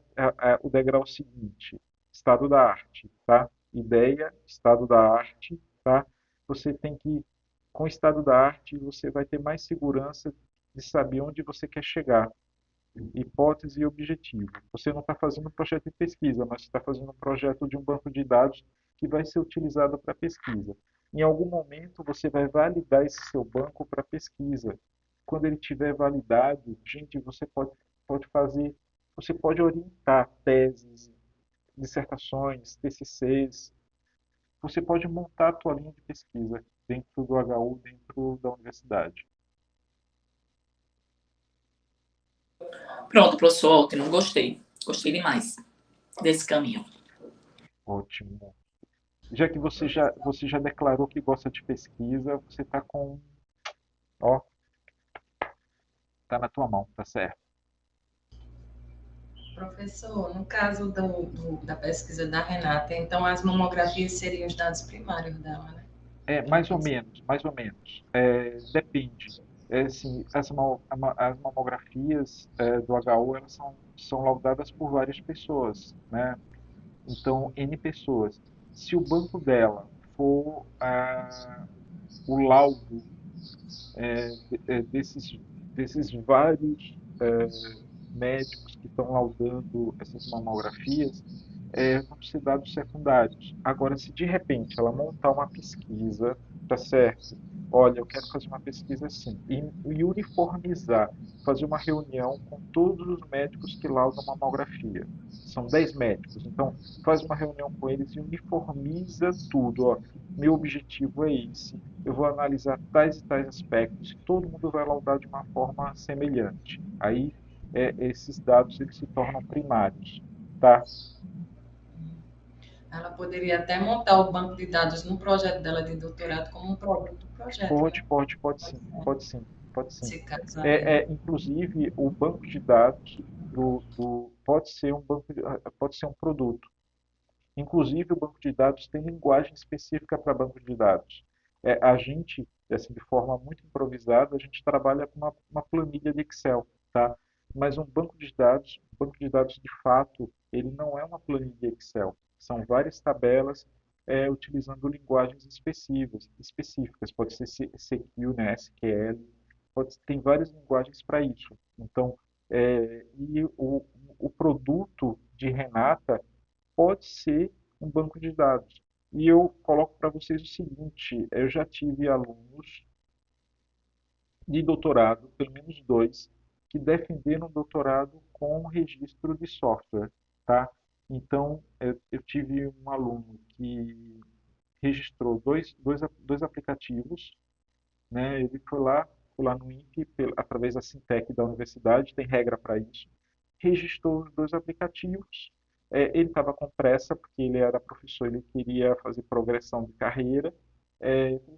o degrau seguinte? Estado da arte, tá? Ideia, estado da arte, tá? Você tem que Com o estado da arte, você vai ter mais segurança de saber onde você quer chegar, hipótese e objetivo. Você não está fazendo um projeto de pesquisa, mas está fazendo um projeto de um banco de dados que vai ser utilizado para pesquisa. Em algum momento, você vai validar esse seu banco para pesquisa. Quando ele tiver validado, gente, você pode orientar teses, dissertações, TCCs, você pode montar a tua linha de pesquisa dentro do HU, dentro da universidade. Pronto, professor, ótimo, gostei. Gostei demais desse caminho. Ótimo. Já que você já declarou que gosta de pesquisa, você está com, ó, tá na tua mão, tá certo? Professor, no caso da pesquisa da Renata, então as mamografias seriam os dados primários dela, né? Mais ou menos, mais ou menos. Depende. Assim, as mamografias do HU, elas são laudadas por várias pessoas, né? Então, N pessoas. Se o banco dela for o laudo desses vários médicos que estão laudando essas mamografias, vão ser dados secundários. Agora, se de repente ela montar uma pesquisa, tá certo? Olha, eu quero fazer uma pesquisa assim, e uniformizar, fazer uma reunião com todos os médicos que laudam mamografia. São 10 médicos, então faz uma reunião com eles e uniformiza tudo. Ó. Meu objetivo é esse, eu vou analisar tais e tais aspectos, e todo mundo vai laudar de uma forma semelhante. Aí, esses dados eles se tornam primários, tá? Ela poderia até montar o banco de dados no projeto dela de doutorado como um produto do projeto, né? Pode sim, pode sim, pode sim. Se casaria. Inclusive, o banco de dados pode ser pode ser um produto. Inclusive, o banco de dados tem linguagem específica para banco de dados. A gente, assim, de forma muito improvisada, a gente trabalha com uma planilha de Excel, tá? Mas um banco de dados de fato, ele não é uma planilha de Excel. São várias tabelas utilizando linguagens específicas. Pode ser CQ, né, SQL, tem várias linguagens para isso. Então, e o produto de Renata pode ser um banco de dados. E eu coloco para vocês o seguinte: eu já tive alunos de doutorado, pelo menos dois, que defenderam doutorado com registro de software, tá? Então, eu tive um aluno que registrou dois aplicativos, né? Ele foi lá no INPE, através da Sintec da universidade, tem regra para isso, registrou os dois aplicativos. Ele estava com pressa, porque ele era professor, ele queria fazer progressão de carreira.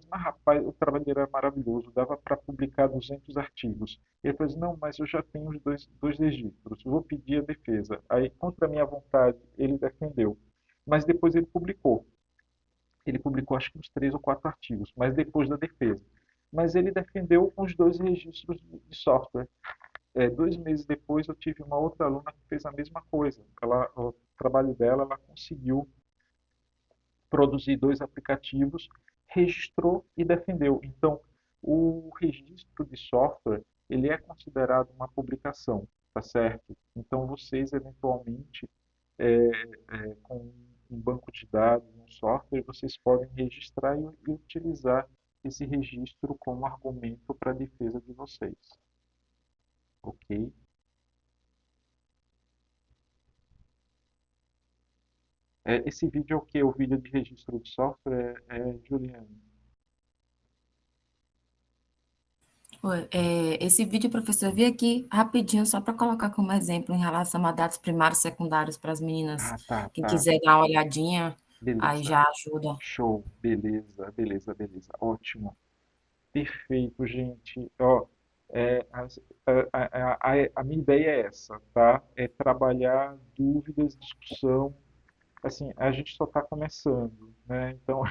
Mas, rapaz, o trabalho dele era maravilhoso, dava para publicar 200 artigos. Ele falou assim, não, mas eu já tenho os dois registros, vou pedir a defesa. Aí, contra a minha vontade, ele defendeu. Mas depois ele publicou. Ele publicou acho que uns 3 ou 4 artigos, mas depois da defesa. Mas ele defendeu com os dois registros de software. 2 meses depois eu tive uma outra aluna que fez a mesma coisa. O trabalho dela, ela conseguiu produzir 2 aplicativos, registrou e defendeu. Então, o registro de software, ele é considerado uma publicação, tá certo? Então, vocês, eventualmente, com um banco de dados, um software, vocês podem registrar e utilizar esse registro como argumento para a defesa de vocês. Ok? Esse vídeo é o quê? O vídeo de registro de software, Juliane? Esse vídeo, professor, eu vi aqui rapidinho, só para colocar como exemplo em relação a dados primários e secundários para as meninas. Ah, tá, Quem tá. quiser dar uma olhadinha, aí Beleza. já ajuda. Show. Beleza, beleza, beleza. Ótimo. Perfeito, gente. Ó, é, as- a minha ideia é essa, tá? É trabalhar dúvidas, discussão. Assim, a gente só está começando, né? Então,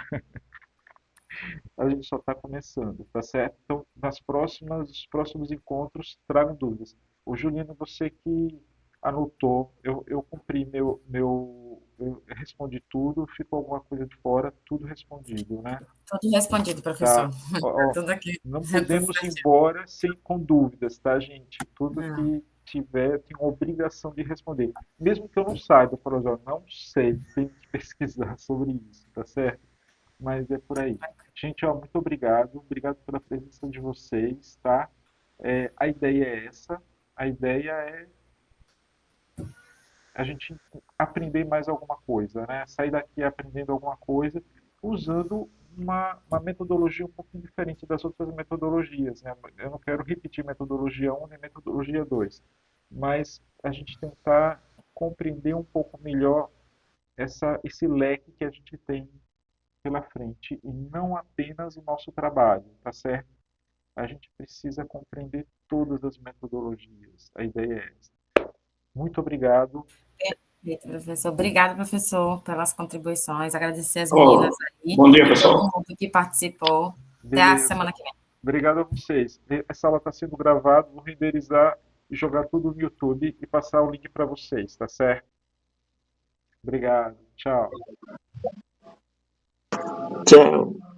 a gente só está começando, tá certo? Então, nos próximos encontros, tragam dúvidas. O Juliano, você que anotou, eu cumpri eu respondi tudo, ficou alguma coisa de fora, tudo respondido, né? Tudo respondido, Tá. professor. Ó, Tudo aqui. não Tudo podemos ir certinho. embora com dúvidas, tá, gente? Tudo Não. que tiver, tem uma obrigação de responder. Mesmo que eu não saiba, por exemplo, não sei, tenho que pesquisar sobre isso, tá certo? Mas é por aí. Gente, ó, muito obrigado pela presença de vocês, tá? A ideia é essa, a ideia é a gente aprender mais alguma coisa, né? Sair daqui aprendendo alguma coisa, usando uma metodologia um pouquinho diferente das outras metodologias, né? Eu não quero repetir metodologia 1 nem metodologia 2, mas a gente tentar compreender um pouco melhor esse leque que a gente tem pela frente e não apenas o nosso trabalho, tá certo? A gente precisa compreender todas as metodologias. A ideia é essa. Muito obrigado. Perfeito, professor. Obrigada, professor, pelas contribuições. Agradecer as meninas Oh, aí, bom dia, todo pessoal. mundo que participou. Até a Beleza. semana que vem. Obrigado a vocês. Essa aula está sendo gravada, vou renderizar e jogar tudo no YouTube e passar o link para vocês, tá certo? Obrigado. Tchau. Tchau.